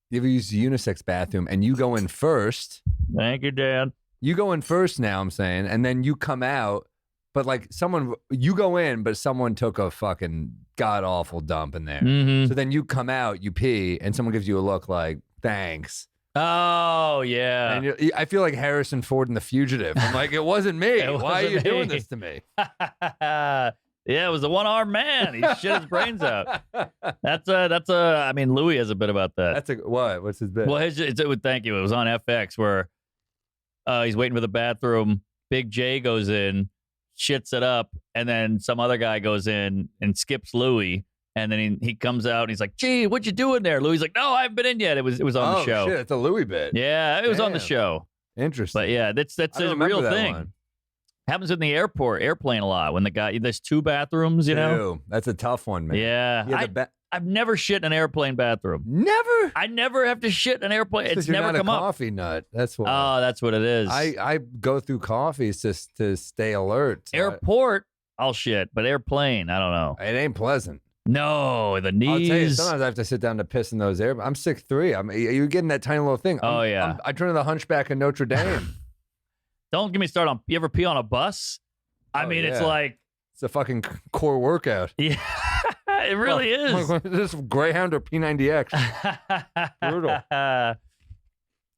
you ever use the unisex bathroom and you go in first. Thank you, Dan. You go in first now, I'm saying, and then you come out, but like you go in, but someone took a fucking god awful dump in there. Mm-hmm. So then you come out, you pee, and someone gives you a look like, thanks. Oh, yeah. And I feel like Harrison Ford in The Fugitive. I'm like, it wasn't me. It Why are you wasn't doing me. this to me? Yeah, it was the one-armed man. He shit his brains out. I mean, Louis has a bit about that. That's what? What's his bit? Well, thank you. It was on FX where he's waiting for the bathroom. Big J goes in, shits it up, and then some other guy goes in and skips Louis. And then he comes out and he's like, "Gee, what you doing there?" Louis like, "No, I haven't been in yet." It was on the show. Shit, it's a Louis bit. Yeah, it was on the Damn. show. Interesting. But yeah, that's I a don't remember real that thing. one. Happens in the airplane a lot when the guy there's two bathrooms, you know. Ew, that's a tough one, man. Yeah, I've never shit in an airplane bathroom. Never. I never have to shit in an airplane. It's You're never not come a up. coffee nut. That's what. Oh, that's what it is. I go through coffees just to stay alert. So Airport, I'll shit, but airplane, I don't know. it ain't pleasant. No, the I'll tell you, knees. sometimes I have to sit down to piss in those air. I'm 6'3". You're getting that tiny little thing. Oh, yeah. I turn to the Hunchback of Notre Dame. Don't get me started on. You ever pee on a bus? I Oh, mean, it's yeah. like, It's a fucking core workout. yeah, It really is. This Greyhound or P90X. Brutal.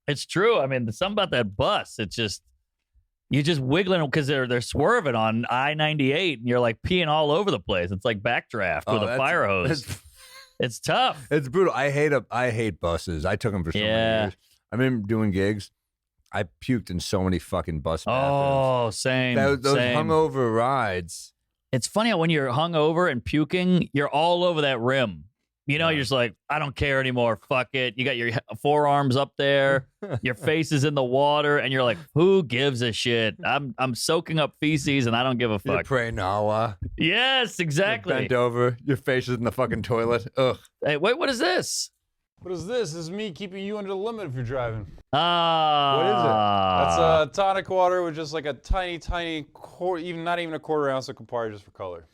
It's true. I mean, something about that bus. It's just you're just wiggling because they're swerving on I-98, and you're like peeing all over the place. It's like backdraft with a fire hose. It's tough. It's brutal. I hate buses. I took them for so many years. I remember doing gigs. I puked in so many fucking bus bathrooms. Oh, same. Those same. hungover rides. It's funny how when you're hungover and puking, you're all over that rim. You know, you're just like, I don't care anymore. Fuck it. You got your forearms up there, your face is in the water, and you're like, who gives a shit? I'm soaking up feces, and I don't give a You're fuck. praying Nawa. Yes, exactly. You're bent over. Your face is in the fucking toilet. Ugh. Hey, wait, what is this? What is this? This is me keeping you under the limit if you're driving. What is it? That's tonic water with just like a tiny, not even a quarter ounce of Campari just for color.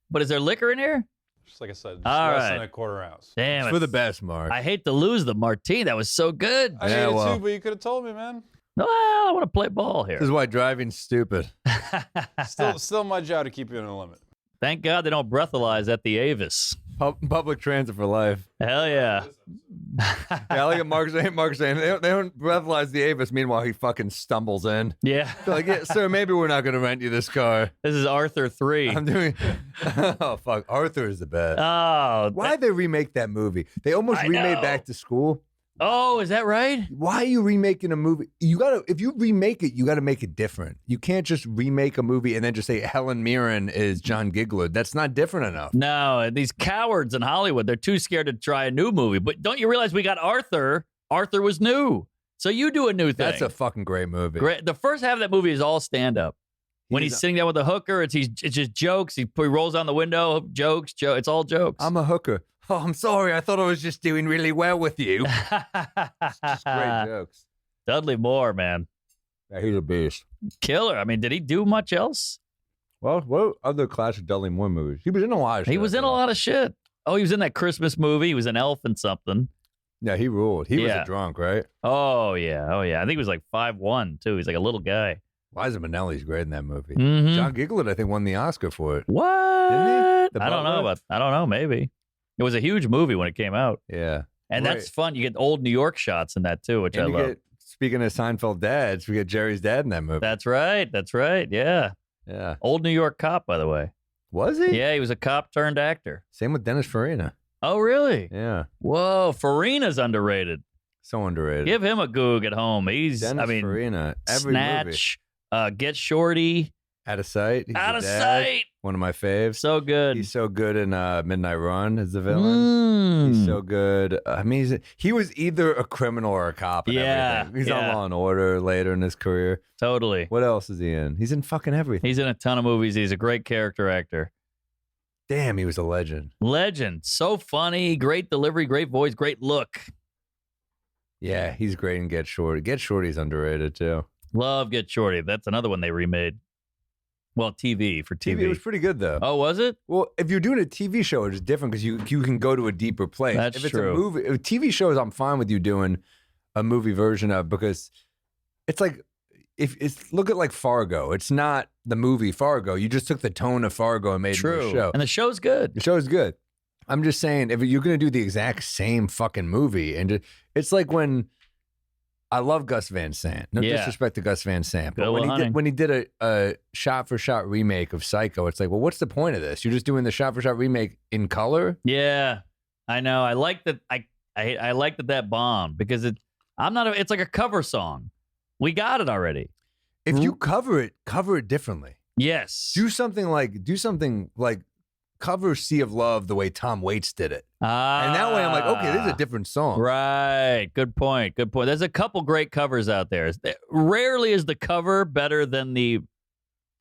But is there liquor in here? Just like I said, just All less right. than a quarter ounce. Damn It's it. for the best, Mark. I hate to lose the martini. That was so good. I Yeah, hate it well. too, but you could have told me, man. No, I want to play ball here. This is why driving's stupid. Still my job to keep you under the limit. Thank God they don't breathalyze at the Avis. Public transit for life. Hell yeah. Yeah, I like what Mark's saying. They don't breathalyze the Avis. Meanwhile, he fucking stumbles in. Yeah. They're like, yeah, sir, maybe we're not going to rent you this car. This is Arthur 3. I'm doing. Oh, fuck. Arthur is the best. Oh. Why they remake that movie? They almost I remade know. Back to School. Oh, is that right? Why are you remaking a movie? If you remake it, you gotta make it different. You can't just remake a movie and then just say Helen Mirren is John Giglard. That's not different enough. No, these cowards in Hollywood, they're too scared to try a new movie. But don't you realize we got Arthur? Arthur was new. So you do a new thing. That's a fucking great movie. great. The first half of that movie is all stand up. When he's sitting down with the hooker, it's just jokes. He rolls down the window, jokes. It's all jokes. I'm a hooker. Oh, I'm sorry. I thought I was just doing really well with you. Just great jokes. Dudley Moore, man. Yeah, he's a beast. Killer. I mean, did he do much else? Well, what other classic Dudley Moore movies? He was in a lot of shit. He was in a lot of shit. Oh, he was in that Christmas movie. He was an elf in something. Yeah, he ruled. He was Yeah. a drunk, right? Oh, yeah. Oh, yeah. I think he was like 5'1", too. He's like a little guy. Liza Minnelli's great in that movie. Mhm. John Giglard, I think, won the Oscar for it. What? Didn't he? The I don't know, Butler? but I don't know. Maybe. It was a huge movie when it came out. Yeah. And Right. that's fun. You get old New York shots in that, too, which And I you love. get, speaking of Seinfeld dads, we get Jerry's dad in that movie. That's right. That's right. Yeah. Yeah. Old New York cop, by the way. Was he? Yeah, he was a cop turned actor. Same with Dennis Farina. Oh, really? Yeah. Whoa, Farina's underrated. So underrated. Give him a goog at home. He's, Dennis Farina. Every movie. Snatch, Get Shorty, Out of Sight. He's Out the of dad. Sight. One of my faves. So good. He's so good in Midnight Run as the villain. He's Mm. so good. I mean, he was either a criminal or a cop. And Yeah, everything. He's yeah. on Law and Order later in his career. Totally. What else is he in? He's in fucking everything. He's in a ton of movies. He's a great character actor. Damn, he was a legend. Legend. So funny. Great delivery. Great voice. Great look. Yeah, he's great in Get Shorty. Get Shorty's underrated too. Love Get Shorty. That's another one they remade. Well, TV for TV. TV was pretty good though. Oh, was it? Well, if you're doing a TV show, it's different because you can go to a deeper place. That's if it's true. a movie, TV shows, I'm fine with you doing a movie version of because it's like if it's look at like Fargo. It's not the movie Fargo. You just took the tone of Fargo and made it True. a show. And the show's good. The show's good. I'm just saying if you're gonna do the exact same fucking movie and it's like when. I love Gus Van Sant. No Yeah. disrespect to Gus Van Sant, but Good hunting. when he did a shot-for-shot remake of Psycho, it's like, well, what's the point of this? You're just doing the shot-for-shot remake in color? Yeah, I know. I like that. I like that bombed because it's like a cover song. We got it already. If you cover it differently. Yes. Do something like cover Sea of Love the way Tom Waits did it. And that way I'm like, okay, this is a different song. Right. Good point. Good point. There's a couple great covers out there. Rarely is the cover better than the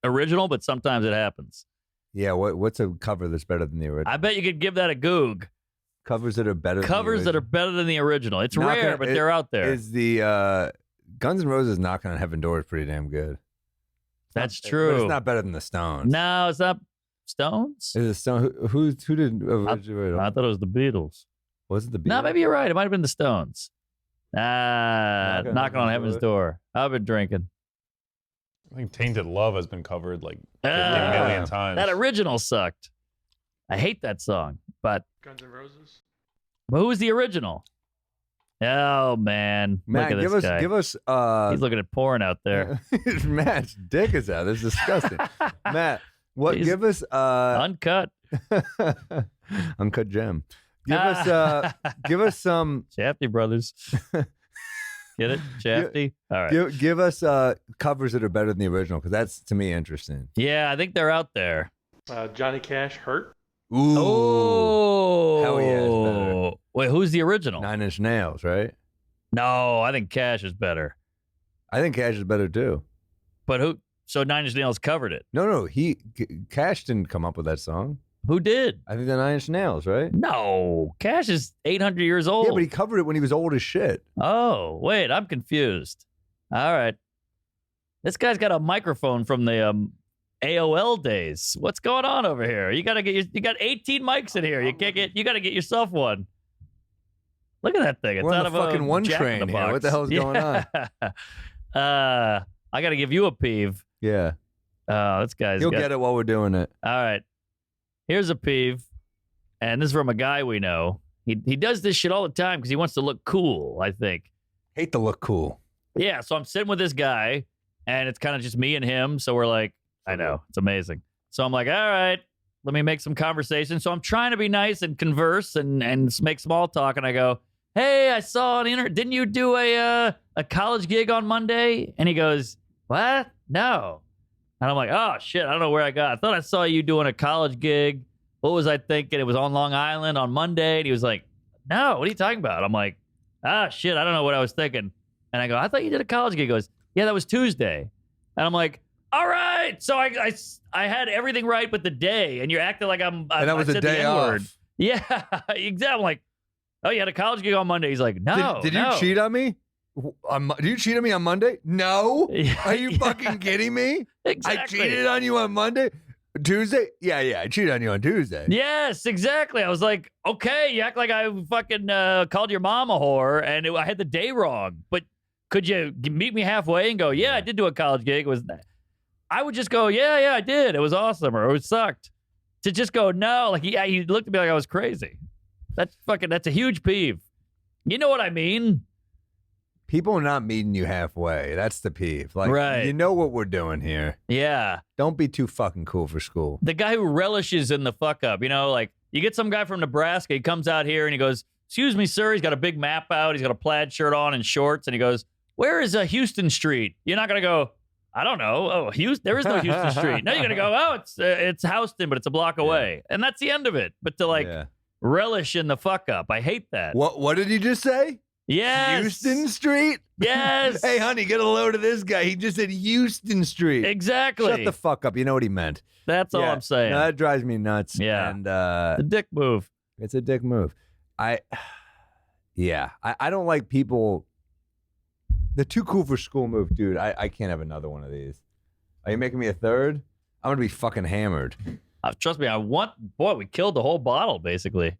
original, but sometimes it happens. Yeah, what's a cover that's better than the original? I bet you could give that a goog. Covers that are better Covers that are better than the original. It's Not rare, gonna- but they're out there. Is the Guns N' Roses Knocking on Heaven Door is pretty damn good. That's But true. it's not better than the Stones. No, it's not Stones. Is it Stone? Who did originate? I thought it was the Beatles. Was it the Beatles? No, maybe you're right. It might have been the Stones. Knocking on Heaven's Door. I've been drinking. I think Tainted Love has been covered like 50 Ah, million times. That original sucked. I hate that song. But Guns N' Roses. who was the original? Oh man, Matt, look at this guy. give us. He's looking at porn out there. Matt's dick is out. This is disgusting. Matt, what? He's Give us uncut. uncut gem. Give us some. Shafty Brothers. Get it? Shafty? All right. Give us covers that are better than the original, because that's, to me, interesting. Yeah, I think they're out there. Johnny Cash, Hurt. Ooh. Oh. Hell yeah, it's better. Wait, who's the original? 9 Inch Nails, right? No, I think Cash is better. I think Cash is better too. But who? So 9 Inch Nails covered it. No, Cash didn't come up with that song. Who did? I think the 9 Inch Nails, right? No, Cash is 800 years old. Yeah, but he covered it when he was old as shit. Oh, wait, I'm confused. All right. This guy's got a microphone from the AOL days. What's going on over here? You got 18 mics in here. You got to get yourself one. Look at that thing. It's We're out on the of fucking a one Jack in train the here. Box. What the hell's going on? I got to give you a peeve. Yeah. This guy's You'll get it while we're doing it. All right. Here's a peeve. And this is from a guy we know. He does this shit all the time because he wants to look cool, I think. Hate to look cool. Yeah, so I'm sitting with this guy, and it's kind of just me and him. So we're like, I know, it's amazing. So I'm like, all right, let me make some conversation. So I'm trying to be nice and converse and make small talk. And I go, hey, I saw on the internet, didn't you do a college gig on Monday? And he goes, what? No. And I'm like, oh, shit, I don't know where I got. I thought I saw you doing a college gig. What was I thinking? It was on Long Island on Monday. And he was like, no, what are you talking about? I'm like, ah, shit, I don't know what I was thinking. And I go, I thought you did a college gig. He goes, yeah, that was Tuesday. And I'm like, all right. So I had everything right but the day. And you're acting like and that was I a said day the N-word. off. Yeah, exactly. I'm like, oh, you had a college gig on Monday. He's like, no. Did no. you cheat on me? Did you cheat on me on Monday? No. Are you fucking kidding me? Exactly. I cheated on you on Monday? Tuesday? Yeah, I cheated on you on Tuesday. Yes, exactly. I was like, okay, you act like I fucking called your mom a whore and I had the day wrong. But could you meet me halfway and go, yeah, I did do a college gig. I would just go, yeah, I did. It was awesome, or it sucked. To just go, no, like he looked at me like I was crazy. That's a huge peeve. You know what I mean? People not meeting you halfway. That's the peeve. Like, Right. You know what we're doing here. Yeah. Don't be too fucking cool for school. The guy who relishes in the fuck up, like you get some guy from Nebraska, he comes out here and he goes, excuse me, sir. He's got a big map out. He's got a plaid shirt on and shorts. And he goes, where is Houston Street? You're not going to go, I don't know. Oh, Houston, there is no Houston Street. No, you're going to go, oh, it's Houston, but it's a block away. And that's the end of it. But to relish in the fuck up. I hate that. What did you just say? Yes. Houston Street? Yes. Hey, honey, get a load of this guy. He just said Houston Street. Exactly. Shut the fuck up. You know what he meant. That's all I'm saying. No, that drives me nuts. Yeah. And the dick move. It's a dick move. I don't like people. The too cool for school move, dude. I can't have another one of these. Are you making me a third? I'm going to be fucking hammered. Trust me, we killed the whole bottle, basically.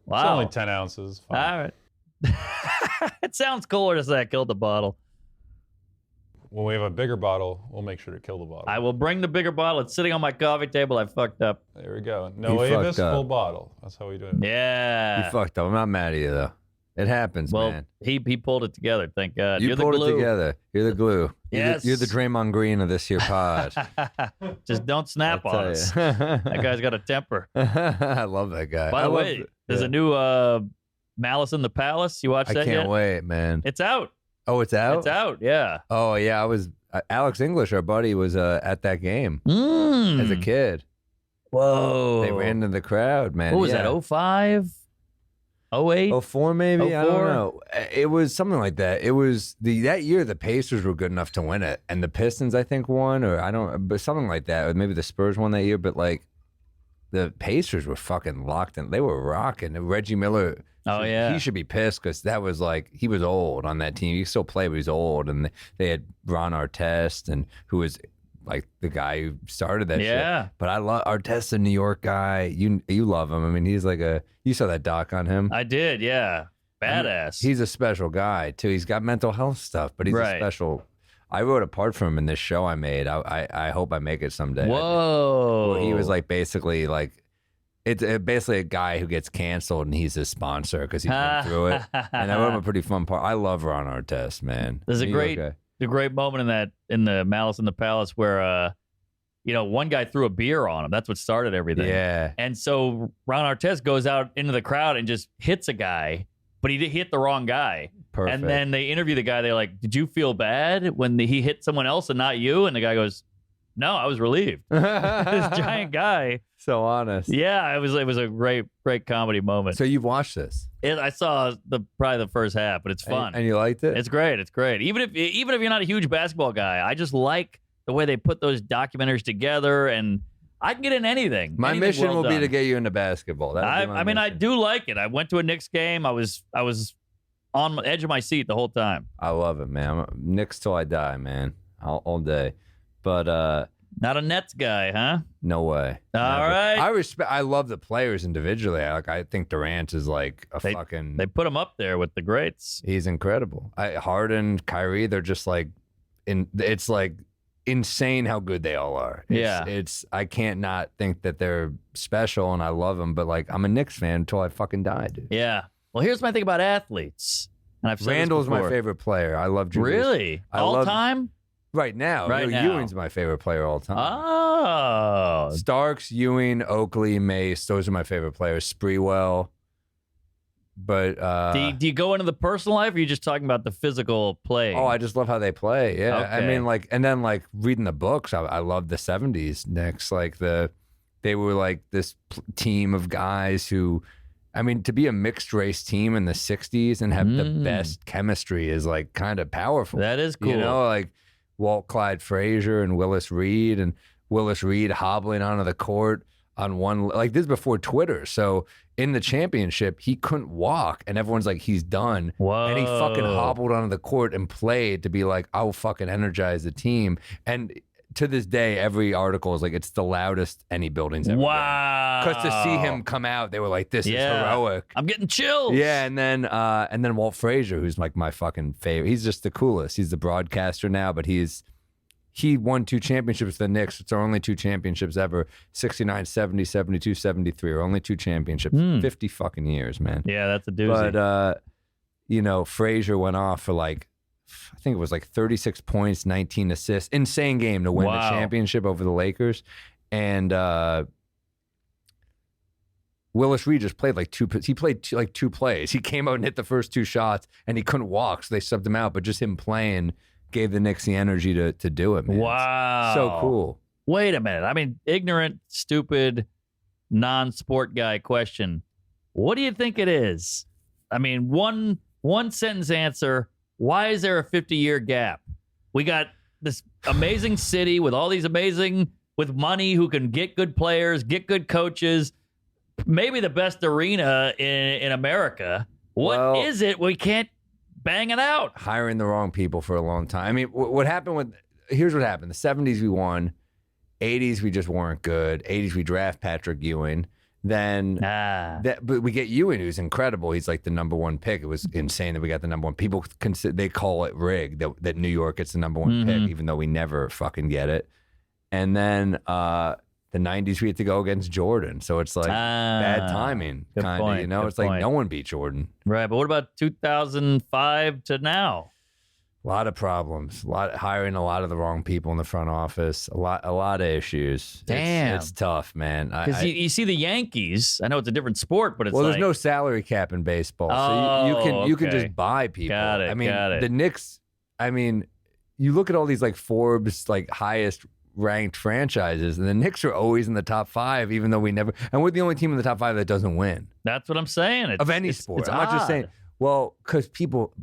Wow. It's only 10 ounces. Fine. All right. It sounds cooler to say I killed the bottle. When we have a bigger bottle, we'll make sure to kill the bottle. I will bring the bigger bottle. It's sitting on my coffee table. I fucked up. There we go. No Avis, full bottle. That's how we do it. Yeah. You fucked up. I'm not mad at you, though. It happens, Well, man. he pulled it together. Thank God. You You're the pulled glue. it together. You're the glue. Yes. You're the Draymond Green of this here pod. Just don't snap I'll on tell us. you. That guy's got a temper. I love that guy. By the way, there's a new Malice in the Palace. You watch that yet? I can't wait, man. It's out. Oh, it's out? It's out, yeah. Oh, yeah. I was Alex English, our buddy, was at that game as a kid. Whoa. They ran into the crowd, man. What was that, 05? 08? 04 maybe? I don't 04? know. It was something like that. It was that year the Pacers were good enough to win it, and the Pistons I think won, but something like that. Or maybe the Spurs won that year, but like the Pacers were fucking locked in. They were rocking. Reggie Miller. Oh yeah, he should be pissed because that was like he was old on that team. He still played, but he's old, and they had Ron Artest, and who was like the guy who started that Yeah. shit. But I love Artest, a New York guy. You love him. I mean, he's like you saw that doc on him. I did, yeah. Badass. He's a special guy too. He's got mental health stuff, but he's a special. I wrote a part for him in this show I made. I hope I make it someday. Whoa. Where he was like basically like It's basically a guy who gets canceled and he's his sponsor because he's been through it. And that was a pretty fun part. I love Ron Artest, man. There's a New York guy. great moment in the Malice in the Palace where one guy threw a beer on him. That's what started everything. Yeah. And so Ron Artest goes out into the crowd and just hits a guy, but he hit the wrong guy. Perfect. And then they interview the guy. They're like, "Did you feel bad when he hit someone else and not you?" And the guy goes, "No, I was relieved." This giant guy. So honest. Yeah, it was a great comedy moment. So you've watched this? I saw probably the first half, but it's fun. And you liked it? It's great. It's great. Even if you're not a huge basketball guy, I just like the way they put those documentaries together, and I can get in anything. My Anything mission well will be done. to get you into basketball. I do like it. I went to a Knicks game. I was on the edge of my seat the whole time. I love it, man. I'm Knicks till I die, man. All day. But Not a Nets guy, huh? no way. All Never. right. I love the players individually. I think Durant is like fucking. They put him up there with the greats. He's incredible. Harden, Kyrie, they're just like, it's like insane how good they all are. It's I can't not think that they're special, and I love them. But like, I'm a Knicks fan until I fucking die, dude. Yeah. Well, here's my thing about athletes. And I've said this Randall's my before. favorite player. I love Julius. Really? All time? Right now. Right now. Ewing's my favorite player all time. Oh. Starks, Ewing, Oakley, Mace. Those are my favorite players. Spreewell. But Do you go into the personal life, or are you just talking about the physical play? I just love how they play. Yeah. I Okay. mean, like, and then like reading the books, I love the 70s Knicks. Like they were like this team of guys who, I mean, to be a mixed race team in the 60s and have the best chemistry is like kind of powerful. That is cool. You know, like Walt Clyde Frazier and Willis Reed hobbling onto the court on one, like this is before Twitter. So in the championship, he couldn't walk and everyone's like, he's done. Whoa. And he fucking hobbled onto the court and played to be like, I'll fucking energize the team. And to this day, every article is like, it's the loudest any building's ever Wow. Because to see him come out, they were like, this is heroic. I'm getting chills. Yeah, and then Walt Frazier, who's like my fucking favorite. He's just the coolest. He's the broadcaster now, but he won 2 championships with the Knicks. It's our only 2 championships ever. 69, 70, 72, 73. Our only 2 championships. 50 fucking years, man. Yeah, that's a doozy. But Frazier went off for like, I think it was like 36 points, 19 assists. Insane game to win the championship over the Lakers. And Willis Reed just played like 2 plays. He came out and hit the first 2 shots and he couldn't walk, so they subbed him out. But just him playing gave the Knicks the energy to do it, man. Wow. So cool. Wait a minute. I mean, ignorant, stupid, non-sport guy question. What do you think it is? I mean, one sentence answer. Why is there a 50-year gap? We got this amazing city with all these with money who can get good players, get good coaches, maybe the best arena in America. What is it? We can't bang it out. Hiring the wrong people for a long time. I mean, what happened here's what happened. The 70s we won. 80s we just weren't good. 80s we draft Patrick Ewing. Then but we get Ewing, who's incredible. He's like the number 1 pick. It was insane that we got the number 1. People they call it rigged that New York gets the number 1 pick, even though we never fucking get it. And then the 90s we had to go against Jordan, so it's like bad timing, kind of. You know, it's like no one beat Jordan. Right, but what about 2005 to now? A lot of problems. Hiring a lot of the wrong people in the front office. A lot of issues. Damn, it's tough, man. Because you see the Yankees. I know it's a different sport, but it's there's no salary cap in baseball, so you can just buy people. Got it. I mean, got it. The Knicks. I mean, you look at all these like Forbes like highest ranked franchises, and the Knicks are always in the top 5, even though we never. And we're the only team in the top 5 that doesn't win. That's what I'm saying. Of any sport. I'm not just saying. Well, because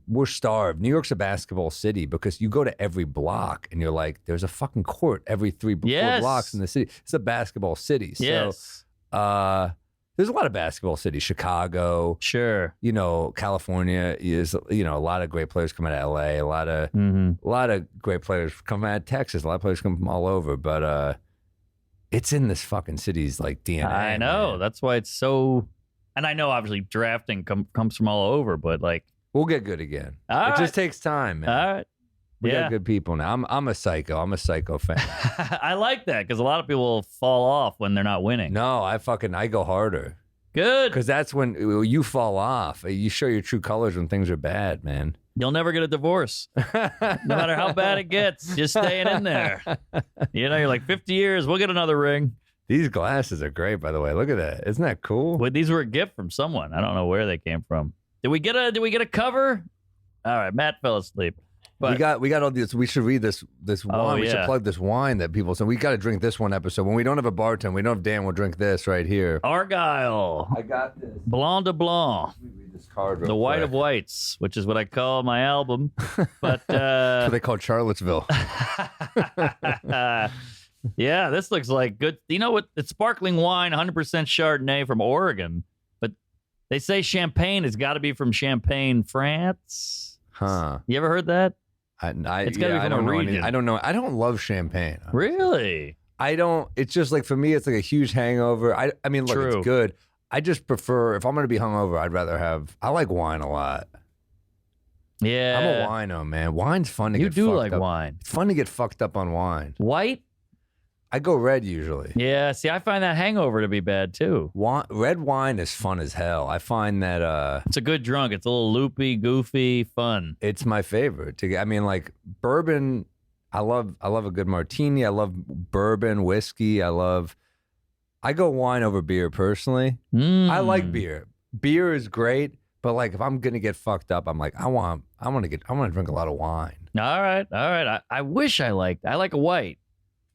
we're starved. New York's a basketball city because you go to every block and you're like, there's a fucking court every 4 blocks in the city. It's a basketball city. Yes. So there's a lot of basketball cities. Chicago. Sure. California is, a lot of great players come out of LA. A lot of great players come out of Texas. A lot of players come from all over. But it's in this fucking city's like DNA. I know. Man. That's why it's so. And I know, obviously, drafting comes from all over, but like, we'll get good again. All it right. just takes time, man. All right. We Yeah. got good people now. I'm a psycho. I'm a psycho fan. I like that because a lot of people fall off when they're not winning. No, I go harder. Good. Because that's when you fall off. You show your true colors when things are bad, man. You'll never get a divorce. No matter how bad it gets, just staying in there. You know, you're like 50 years, we'll get another ring. These glasses are great, by the way. Look at that. Isn't that cool? Well, these were a gift from someone. I don't know where they came from. Did we get a cover? All right, Matt fell asleep. But we got all this. We should read this wine. We should yeah. plug this wine that people. So we got to drink this one episode. When we don't have a bartender, we don't have Dan. We'll drink this right here. Argyle, I got this. Blanc de Blanc, Let me read this card. Real the White quick. of Whites, which is what I call my album. But That's what they call Charlottesville. yeah, this looks like good. You know what? It's sparkling wine, 100% Chardonnay from Oregon. But they say champagne has got to be from Champagne, France. Huh? You ever heard that? It's gotta be from I don't a know. region. I don't know. I don't love champagne. Really? I don't. It's just like for me, it's like a huge hangover. I mean, look, True. it's good. I just prefer if I'm going to be hungover, I'd rather have. I like wine a lot. Yeah. I'm a wino, man. Wine's fun to You get do fucked like up. wine. It's fun to get fucked up on wine. White? I go red usually. Yeah. See, I find that hangover to be bad too. Red wine is fun as hell. I find that It's a good drunk. It's a little loopy, goofy, fun. it's my favorite. I mean, like bourbon. I love a good martini. I love bourbon, whiskey. I go wine over beer personally. I like beer. Beer is great, but like if I'm gonna get fucked up, I'm like I want to drink a lot of wine. All right. I wish I like a white,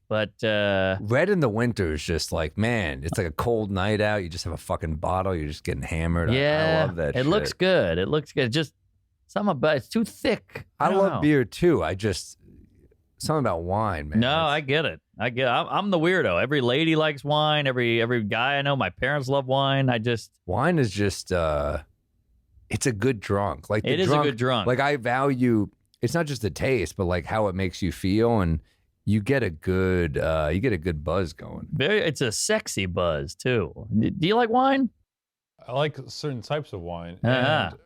but Red in the winter is just like, man, it's like a cold night out. You just have a fucking bottle. You're just getting hammered. yeah, I love that. It shit. looks good. It looks good. Just something about it's too thick. I don't love know. beer too. Something about wine, man. No, I get it. I'm the weirdo. Every lady likes wine. Every guy I know, my parents love wine. Wine is just it's a good drunk. Like It is a good drunk. Like I value. It's not just the taste, but like how it makes you feel, and you get a good buzz going. it's a sexy buzz too. Do you like wine? I like certain types of wine, Uh-huh. and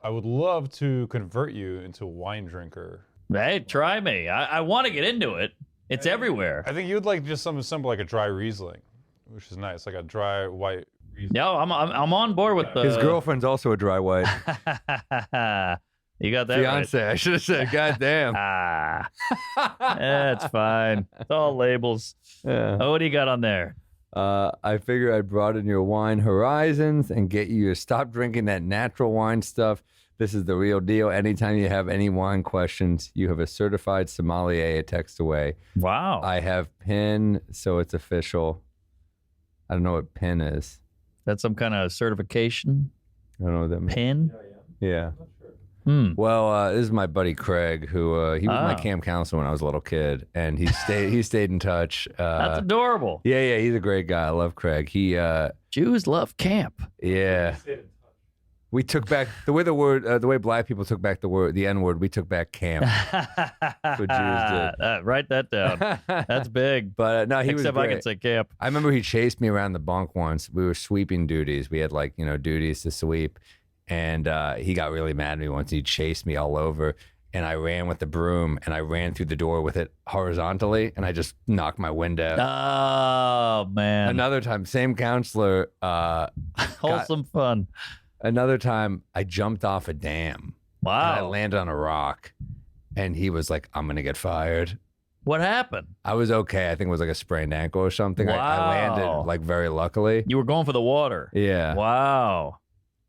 I would love to convert you into a wine drinker. Hey, try me. I want to get into it. It's everywhere. I think you'd like just something simple like a dry Riesling, which is nice, like a dry white Riesling. No, I'm on board with the His girlfriend's also a dry white You got that fiance. I should have said, "God damn." right. It's fine. It's all labels. Yeah. Oh, what do you got on there? I figure I'd broaden your wine horizons and get you to stop drinking that natural wine stuff. This is the real deal. Anytime you have any wine questions, you have a certified sommelier a text away. Wow. I have PIN, so it's official. I don't know what PIN is. That's some kind of certification I don't know what that means. pin. Yeah. Hmm. Well, this is my buddy Craig, who he was my Oh. camp counselor when I was a little kid, and he stayed in touch. That's adorable. Yeah, he's a great guy. I love Craig. He Jews love camp. yeah. We took back the way black people took back the N word. We took back camp. what Jews did. Write that down. That's big. But no, he Except was I great. can say camp. I remember he chased me around the bunk once. We were sweeping duties. We had duties to sweep, and he got really mad at me once. He chased me all over, and I ran with the broom, and I ran through the door with it horizontally, and I just knocked my window. Oh man. Another time, same counselor. Wholesome fun. Another time, I jumped off a dam. And I Wow. landed on a rock, and he was like, "I'm gonna get fired." What happened? I was okay. I think it was like a sprained ankle or something. I Wow. landed like very luckily. You were going for the water. Yeah. Wow.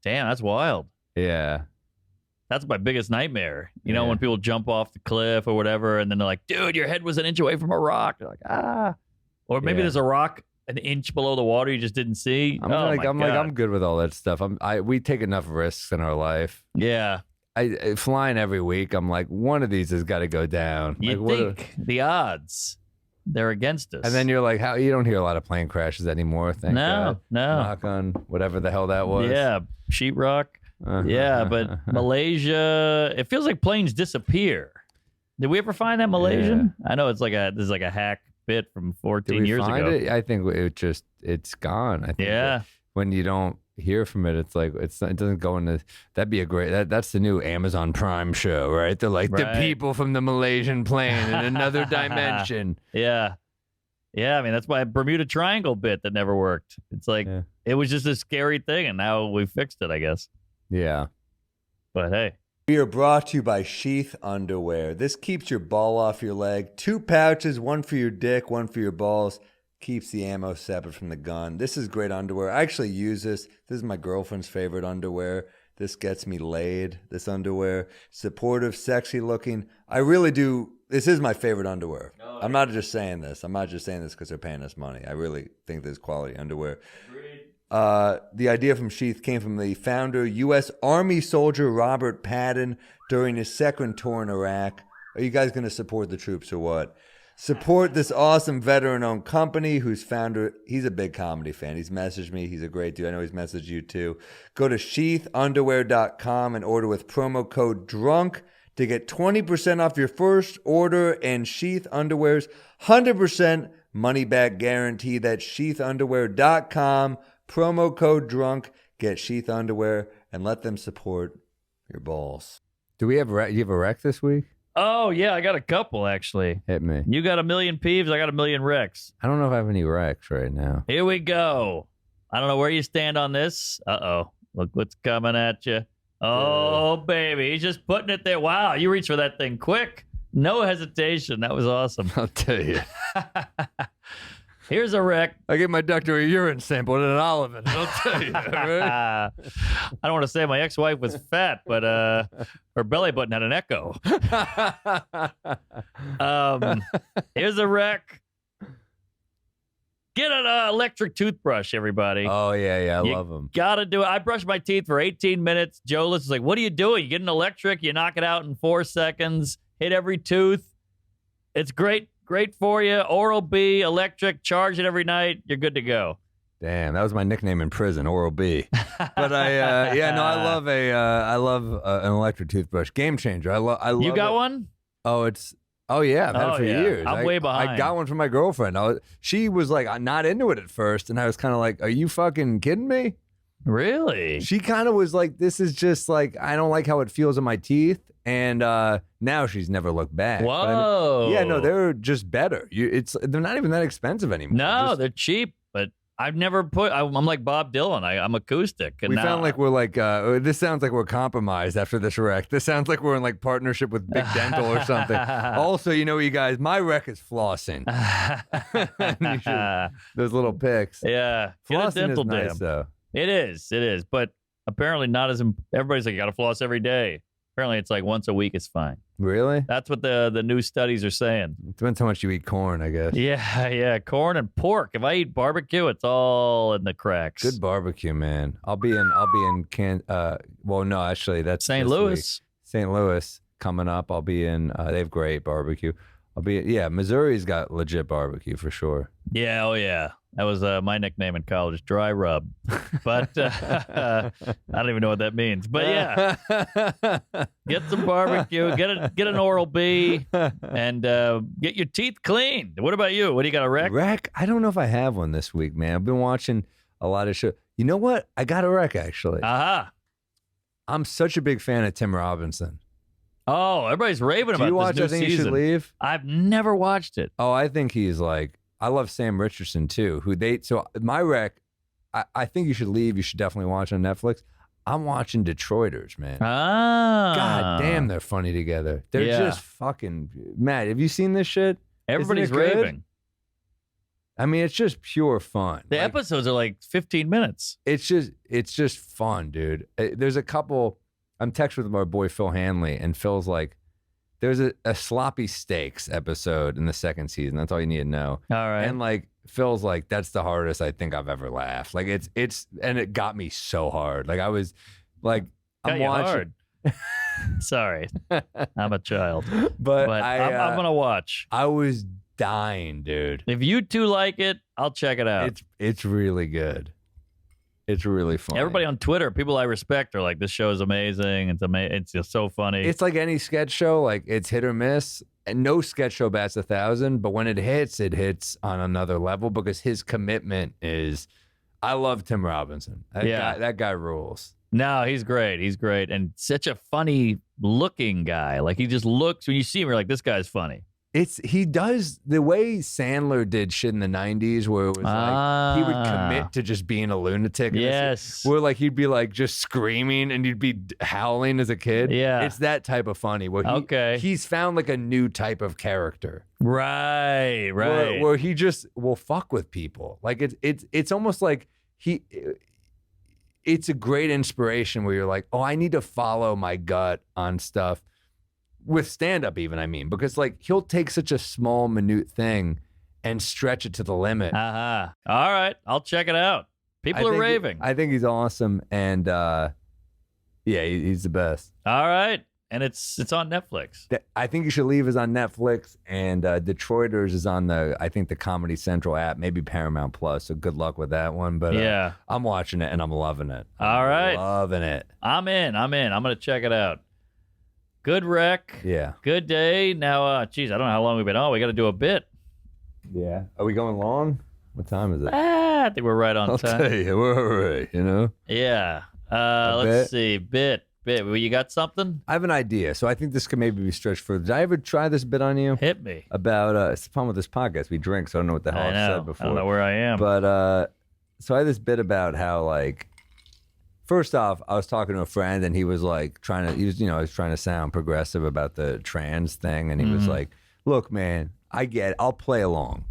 Damn, that's wild. Yeah. That's my biggest nightmare. You know, Yeah. when people jump off the cliff or whatever, and then they're like, dude, your head was an inch away from a rock. They're like, ah. Or maybe Yeah. there's a rock an inch below the water you just didn't see. I'm Oh, my God. I'm good with all that stuff. We take enough risks in our life. Yeah. I flying every week. I'm like, one of these has got to go down. You Like, what think the odds, they're against us. and then you're like, how you don't hear a lot of plane crashes anymore. Thank God. No. Knock on whatever the hell that was. Yeah. Sheetrock. Yeah. But Malaysia, it feels like planes disappear. Did we ever find that Malaysian? I know this is like a hack bit from Did 14 we years find ago. it? I think it's gone. I think Yeah. that when you don't, hear from it, it's like it doesn't go into. That'd be a great. That's the new Amazon Prime show, right? They're like the people from the Malaysian plane in another dimension. Yeah. Yeah, I mean, that's my Bermuda Triangle bit that never worked. It's like, it was just a scary thing, and now we fixed it, I guess. Yeah. But hey. We are brought to you by Sheath Underwear. This keeps your ball off your leg. 2 pouches, one for your dick, one for your balls. Keeps the ammo separate from the gun. This is great underwear. I actually use this. This is my girlfriend's favorite underwear. This gets me laid, this underwear. Supportive, sexy looking. I really do. This is my favorite underwear. I'm not just saying this. I'm not just saying this because they're paying us money. I really think this is quality underwear. The idea from Sheath came from the founder, U.S. Army soldier Robert Patton, during his second tour in Iraq. Are you guys going to support the troops or what? Support this awesome veteran-owned company whose founder, he's a big comedy fan. He's messaged me. He's a great dude. I know he's messaged you too. Go to sheathunderwear.com and order with promo code DRUNK to get 20% off your first order, and Sheath Underwear's 100% money-back guarantee. That's sheathunderwear.com, promo code DRUNK. Get Sheath Underwear and let them support your balls. Do you have a rec this week? Oh, yeah, I got a couple, actually. Hit me. You got a million peeves, I got a million wrecks. I don't know if I have any recs right now. Here we go. I don't know where you stand on this. Uh-oh. Look what's coming at you. Oh, baby. He's just putting it there. Wow, you reached for that thing quick. No hesitation. That was awesome. I'll tell you. Here's a wreck. I gave my doctor a urine sample and an olive in it. I'll tell you. I Right? don't want to say my ex-wife was fat, but her belly button had an echo. Here's a wreck. Get an electric toothbrush, everybody. Oh, yeah. I You love them. Gotta do it. I brushed my teeth for 18 minutes. Joe was like, what are you doing? You get an electric, you knock it out in 4 seconds, hit every tooth. It's great for you. Oral-B, electric, charge it every night. You're good to go. Damn, that was my nickname in prison, Oral B. But I love an electric toothbrush. Game changer. I love You got it. one? Oh yeah, I've had it for yeah. years. I'm way behind. I got one from my girlfriend. She was like not into it at first, and I was kind of like, "Are you fucking kidding me?" Really? She kind of was like, "This is just like I don't like how it feels in my teeth." And now she's never looked back. Whoa. But yeah, no, they're just better. They're not even that expensive anymore. No, they're cheap, but I've never I'm like Bob Dylan. I'm acoustic. And we now, found like we're like, this sounds like we're compromised after this wreck. This sounds like we're in like partnership with Big Dental or something. Also, you guys, my wreck is flossing. Those little picks. Yeah. Get a Flossing dental is nice, dam. though. It is. But apparently not as, everybody's like, you got to floss every day. Apparently it's like once a week is fine. Really? That's what the new studies are saying. Depends how much you eat corn, I guess. Yeah. Corn and pork. If I eat barbecue, it's all in the cracks. Good barbecue, man. I'll be in well, no, actually that's St. this Louis. week. St. Louis coming up. I'll be in they have great barbecue. Missouri's got legit barbecue for sure. Yeah, oh yeah. That was my nickname in college, Dry Rub. But I don't even know what that means. But yeah, get some barbecue, get an Oral-B, and get your teeth cleaned. What about you? What do you got, a wreck? Wreck? I don't know if I have one this week, man. I've been watching a lot of shows. You know what? I got a wreck, actually. Aha. I'm such a big fan of Tim Robinson. Oh, everybody's raving Do you about watch this I new Think You season. Should Leave? I've never watched it. Oh, I think he's like, I love Sam Richardson too, so my wreck, I think you should leave. You should definitely watch on Netflix. I'm watching Detroiters, man. Ah. God damn, they're funny together. They're just fucking, Matt, have you seen this shit? Everybody's Isn't it good? raving. I mean, it's just pure fun. The episodes are like 15 minutes. It's just fun, dude. There's a couple, I'm texting with my boy Phil Hanley, and Phil's like, there's a sloppy steaks episode in the second season. That's all you need to know. All right. And like Phil's like, that's the hardest I think I've ever laughed. Like it's and it got me so hard. Like I was like, Got I'm you watching. hard. Sorry. I'm a child. But I'm going to watch. I was dying, dude. If you two like it, I'll check it out. It's really good. It's really funny. Everybody on Twitter, people I respect, are like, this show is amazing. It's just so funny. It's like any sketch show, like it's hit or miss. And no sketch show bats 1,000, but when it hits on another level because his commitment is I love Tim Robinson. That guy rules. No, he's great. He's great. And such a funny looking guy. Like he just looks, when you see him, you're like, this guy's funny. He does the way Sandler did shit in the 90s where it was like he would commit to just being a lunatic. Yes. Where like he'd be like just screaming and you'd be howling as a kid. Yeah. It's that type of funny where he's found like a new type of character. Right. Where he just will fuck with people. Like it's almost like it's a great inspiration where you're like, oh, I need to follow my gut on stuff. With stand-up even, I mean, because like he'll take such a small, minute thing and stretch it to the limit. All right. I'll check it out. People are raving. I think he's awesome. And he's the best. All right. And it's on Netflix. I think You Should Leave is on Netflix, and Detroiters is on the Comedy Central app, maybe Paramount Plus. So good luck with that one. But I'm watching it and I'm loving it. All right. Loving it. I'm in. I'm going to check it out. Good rec. Yeah. Good day. Now, geez, I don't know how long we've been on. We got to do a bit. Yeah. Are we going long? What time is it? I think we're right on time. I'll tell you. We're all right, you know? Yeah. Let's see. Bit. Well, you got something? I have an idea. So I think this could maybe be stretched further. Did I ever try this bit on you? Hit me. About, it's the problem with this podcast. We drink, so I don't know what the hell I've said before. I don't know where I am. But, so I had this bit about how, like, first off, I was talking to a friend and he was like trying to sound progressive about the trans thing. And he was like, look, man, I get it. I'll play along.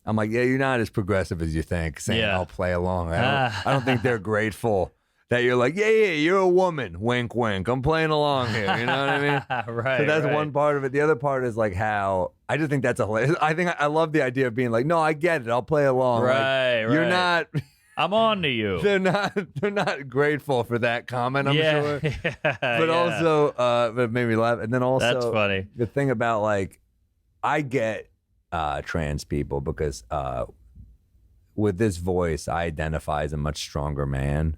I'm like, yeah, you're not as progressive as you think saying I'll play along. I don't think they're grateful that you're like, yeah, you're a woman. Wink, wink. I'm playing along here. You know what I mean? Right. So that's one part of it. The other part is like how, I just think that's hilarious. I love the idea of being like, no, I get it. I'll play along. Right, You're not... I'm on to you. They're not grateful for that comment, I'm sure. But also, it made me laugh. And then also, that's funny. The thing about like, I get trans people because with this voice, I identify as a much stronger man.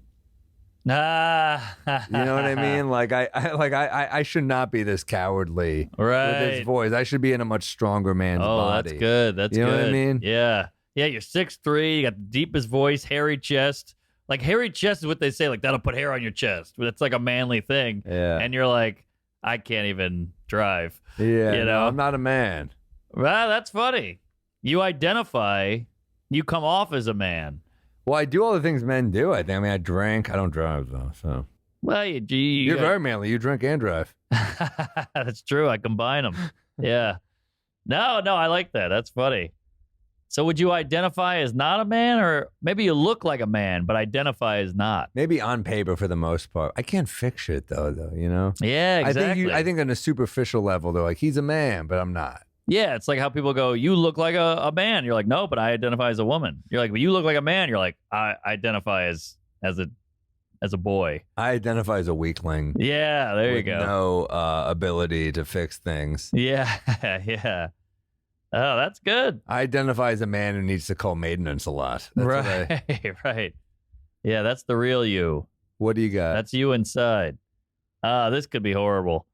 You know what I mean? Like I should not be this cowardly with this voice. I should be in a much stronger man's body. That's good. That's you good. know what I mean? Yeah. Yeah, you're 6'3", you got the deepest voice, hairy chest. Like, hairy chest is what they say, like, that'll put hair on your chest. It's like a manly thing. Yeah. And you're like, I can't even drive. Yeah, you know? No, I'm not a man. Well, that's funny. You identify, you come off as a man. Well, I do all the things men do, I think. I mean, I drink. I don't drive, though, so. Well, you're very manly. You drink and drive. That's true. I combine them. Yeah. No, I like that. That's funny. So would you identify as not a man, or maybe you look like a man, but identify as not? Maybe on paper for the most part. I can't fix shit, though, you know? Yeah, exactly. I think on a superficial level, they're like, he's a man, but I'm not. Yeah, it's like how people go, you look like a man. You're like, no, but I identify as a woman. You're like, but you look like a man. You're like, I identify as a boy. I identify as a weakling. Yeah, there you go. No ability to fix things. Yeah, yeah. Oh, that's good. I identify as a man who needs to call maintenance a lot. That's right. Yeah, that's the real you. What do you got? That's you inside. This could be horrible.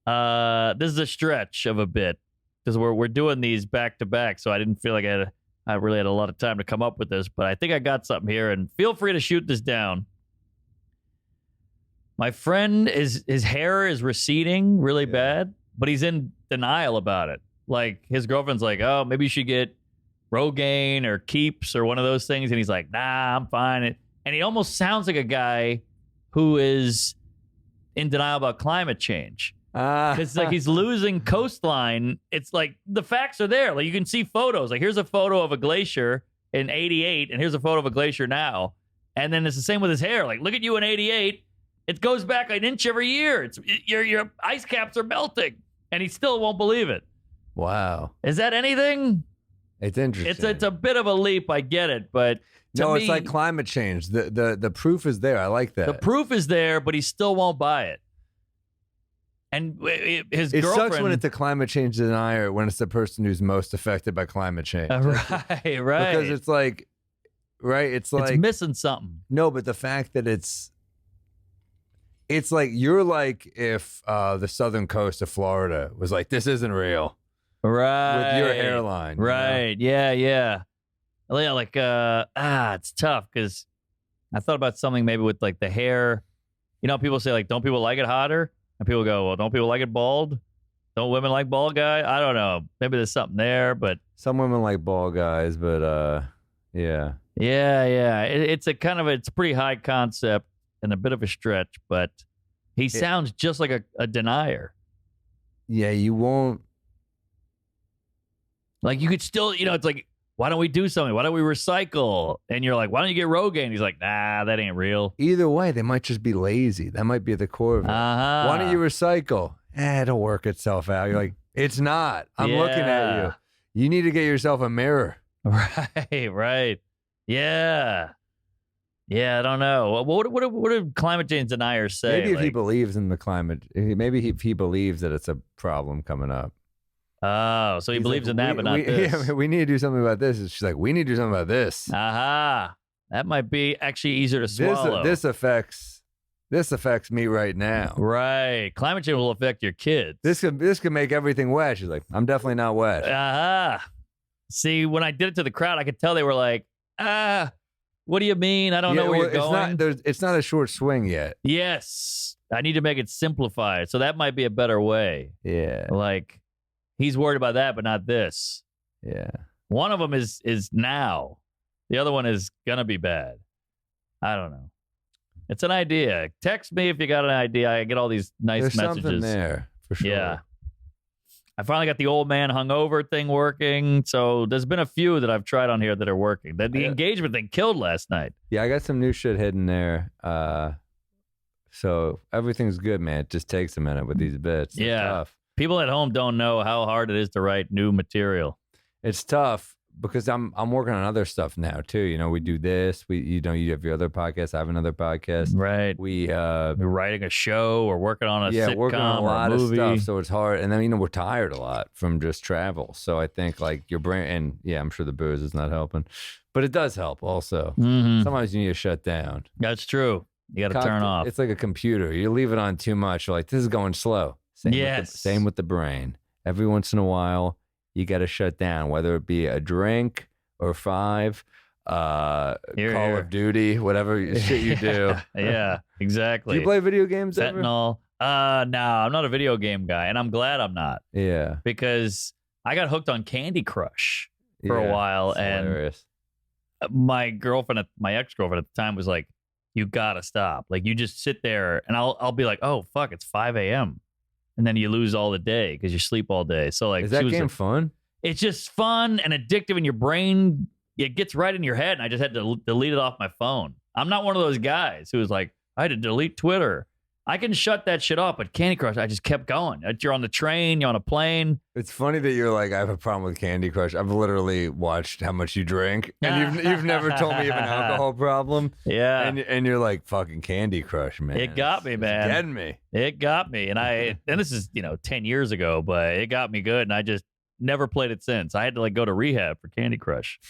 This is a stretch of a bit because we're doing these back to back, so I didn't feel like I really had a lot of time to come up with this, but I think I got something here, and feel free to shoot this down. My friend his hair is receding really bad, but he's in denial about it. Like, his girlfriend's like, oh, maybe you should get Rogaine or Keeps or one of those things. And he's like, nah, I'm fine. And he almost sounds like a guy who is in denial about climate change. It's like he's losing coastline. It's like the facts are there. Like, you can see photos. Like, here's a photo of a glacier in 88, and here's a photo of a glacier now. And then it's the same with his hair. Like, look at you in 88. It goes back an inch every year. Your ice caps are melting. And he still won't believe it. Wow. Is that anything? It's interesting. It's a bit of a leap, I get it, but to me, it's like climate change. The proof is there. I like that. The proof is there, but he still won't buy it. And his girlfriend... It sucks when it's a climate change denier when it's the person who's most affected by climate change. Right. Because it's like, it's missing something. No, but the fact that it's like, you're like if the southern coast of Florida was like, this isn't real. Right. With your hairline. Right. You know? Yeah. Yeah, like it's tough because I thought about something maybe with like the hair. You know, people say like, don't people like it hotter? And people go, well, don't people like it bald? Don't women like bald guy? I don't know. Maybe there's something there, but Some women like bald guys, but yeah. yeah. It's a it's a pretty high concept and a bit of a stretch, but he sounds just like a denier. Yeah, you won't. Like you could still, it's like, why don't we do something? Why don't we recycle? And you're like, why don't you get Rogaine? He's like, nah, that ain't real. Either way, they might just be lazy. That might be at the core of it. Uh-huh. Why don't you recycle? It'll work itself out. You're like, it's not. I'm looking at you. You need to get yourself a mirror. Right. Yeah. Yeah, I don't know. What do climate change deniers say? Maybe if he believes in the climate, maybe if he believes that it's a problem coming up. Oh, so he He's believes like, in that, but not this. Yeah, we need to do something about this. And she's like, we need to do something about this. Aha. That might be actually easier to swallow. This affects me right now. Right. Climate change will affect your kids. This could make everything wet. She's like, I'm definitely not wet. Aha. See, when I did it to the crowd, I could tell they were like, what do you mean? I don't know where you're going. It's not a short swing yet. Yes. I need to make it simplified. So that might be a better way. Yeah. Like, he's worried about that, but not this. Yeah. One of them is now. The other one is going to be bad. I don't know. It's an idea. Text me if you got an idea. I get all these nice There's messages. something there, for sure. Yeah. I finally got the old man hungover thing working. So there's been a few that I've tried on here that are working. The engagement thing killed last night. Yeah, I got some new shit hidden there. So everything's good, man. It just takes a minute with these bits. They're tough. People at home don't know how hard it is to write new material. It's tough because I'm working on other stuff now too. You know, we do this. You have your other podcast. I have another podcast. Right. We're writing a show or working on a sitcom working on a lot or a movie. of stuff. So it's hard. And then we're tired a lot from just travel. So I think like your brain, and I'm sure the booze is not helping, but it does help also. Mm-hmm. Sometimes you need to shut down. That's true. You got to turn off. It's like a computer. You leave it on too much. You're like, this is going slow. Same with the brain. Every once in a while, you got to shut down, whether it be a drink or 5, Call of Duty, whatever shit you do. Yeah, exactly. Do you play video games ever? Fentanyl. No, I'm not a video game guy, and I'm glad I'm not. Yeah. Because I got hooked on Candy Crush for a while, and hilarious. my ex-girlfriend at the time was like, you got to stop. Like, you just sit there, and I'll be like, oh, fuck, it's 5 a.m., and then you lose all the day because you sleep all day. So like, is that game fun? It's just fun and addictive in your brain. It gets right in your head, and I just had to delete it off my phone. I'm not one of those guys who was like, I had to delete Twitter. I can shut that shit off, but Candy Crush, I just kept going. You're on the train, you're on a plane. It's funny that you're like, I have a problem with Candy Crush. I've literally watched how much you drink, and you've never told me you have an alcohol problem. Yeah, and you're like, fucking Candy Crush, man. It got me, man. It's getting me. It got me, and this is 10 years ago, but it got me good, and I just never played it since. I had to like go to rehab for Candy Crush.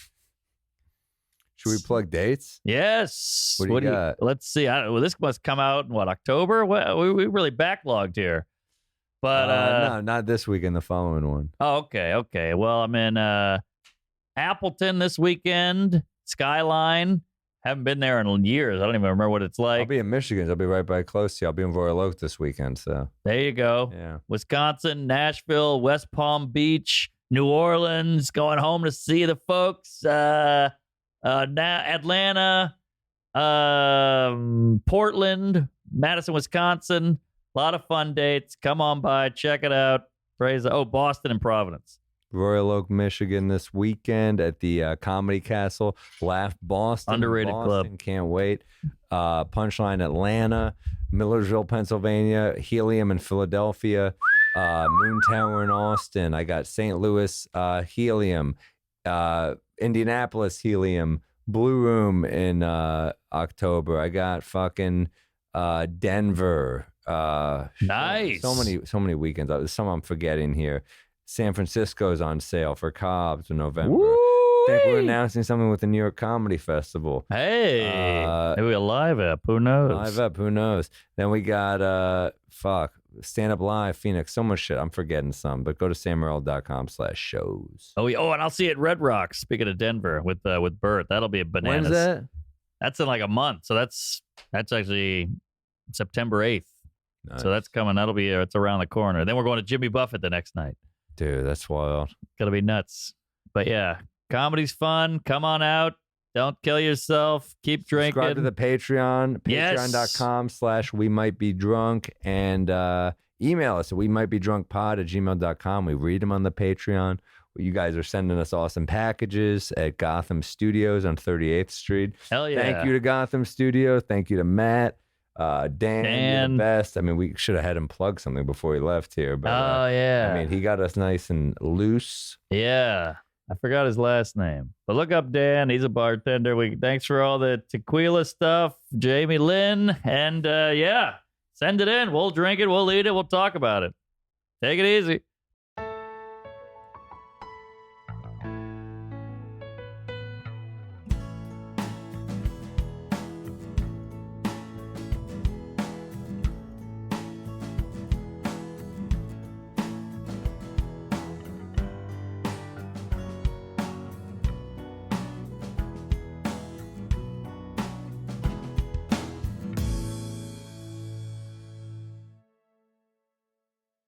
Should we plug dates? Yes. What do you got? Let's see. This must come out in October? We really backlogged here. But no, not this weekend, the following one. Oh, okay. Well, I'm in Appleton this weekend, Skyline. Haven't been there in years. I don't even remember what it's like. I'll be in Michigan. I'll be right by close to you. I'll be in Royal Oak this weekend. So there you go. Yeah. Wisconsin, Nashville, West Palm Beach, New Orleans, going home to see the folks. Atlanta, Portland, Madison, Wisconsin. A lot of fun dates. Come on by, check it out. Boston and Providence. Royal Oak, Michigan this weekend at the Comedy Castle. Laugh Boston. Underrated club. Can't wait. Punchline Atlanta, Millersville, Pennsylvania, Helium in Philadelphia, Moon Tower in Austin. I got St. Louis, Helium, Indianapolis, Helium, Blue Room in October. I got fucking Denver. Nice. So many weekends. There's some I'm forgetting here. San Francisco's on sale for Cobb's in November. I think we're announcing something with the New York Comedy Festival. Hey, maybe a live up. Who knows? Then we got Stand Up Live, Phoenix, so much shit. I'm forgetting some, but go to sammorrell.com/shows. Oh, yeah. Oh, and I'll see you at Red Rocks. Speaking of Denver with Bert, that'll be a bananas. When's that? That's in like a month. So that's actually September 8th. Nice. So that's coming. That'll be it's around the corner. Then we're going to Jimmy Buffett the next night. Dude, that's wild. Gonna be nuts. But yeah, comedy's fun. Come on out. Don't kill yourself. Keep drinking. Subscribe to the Patreon, Yes. patreon.com/we might be drunk, and email us at we might be drunk pod@gmail.com. We read them on the Patreon. You guys are sending us awesome packages at Gotham Studios on 38th Street. Hell yeah. Thank you to Gotham Studios. Thank you to Matt. Dan, you're the best. I mean, we should have had him plug something before he left here. But, yeah. I mean, he got us nice and loose. Yeah. I forgot his last name. But look up Dan. He's a bartender. Thanks for all the tequila stuff, Jamie Lynn. And yeah, send it in. We'll drink it. We'll eat it. We'll talk about it. Take it easy.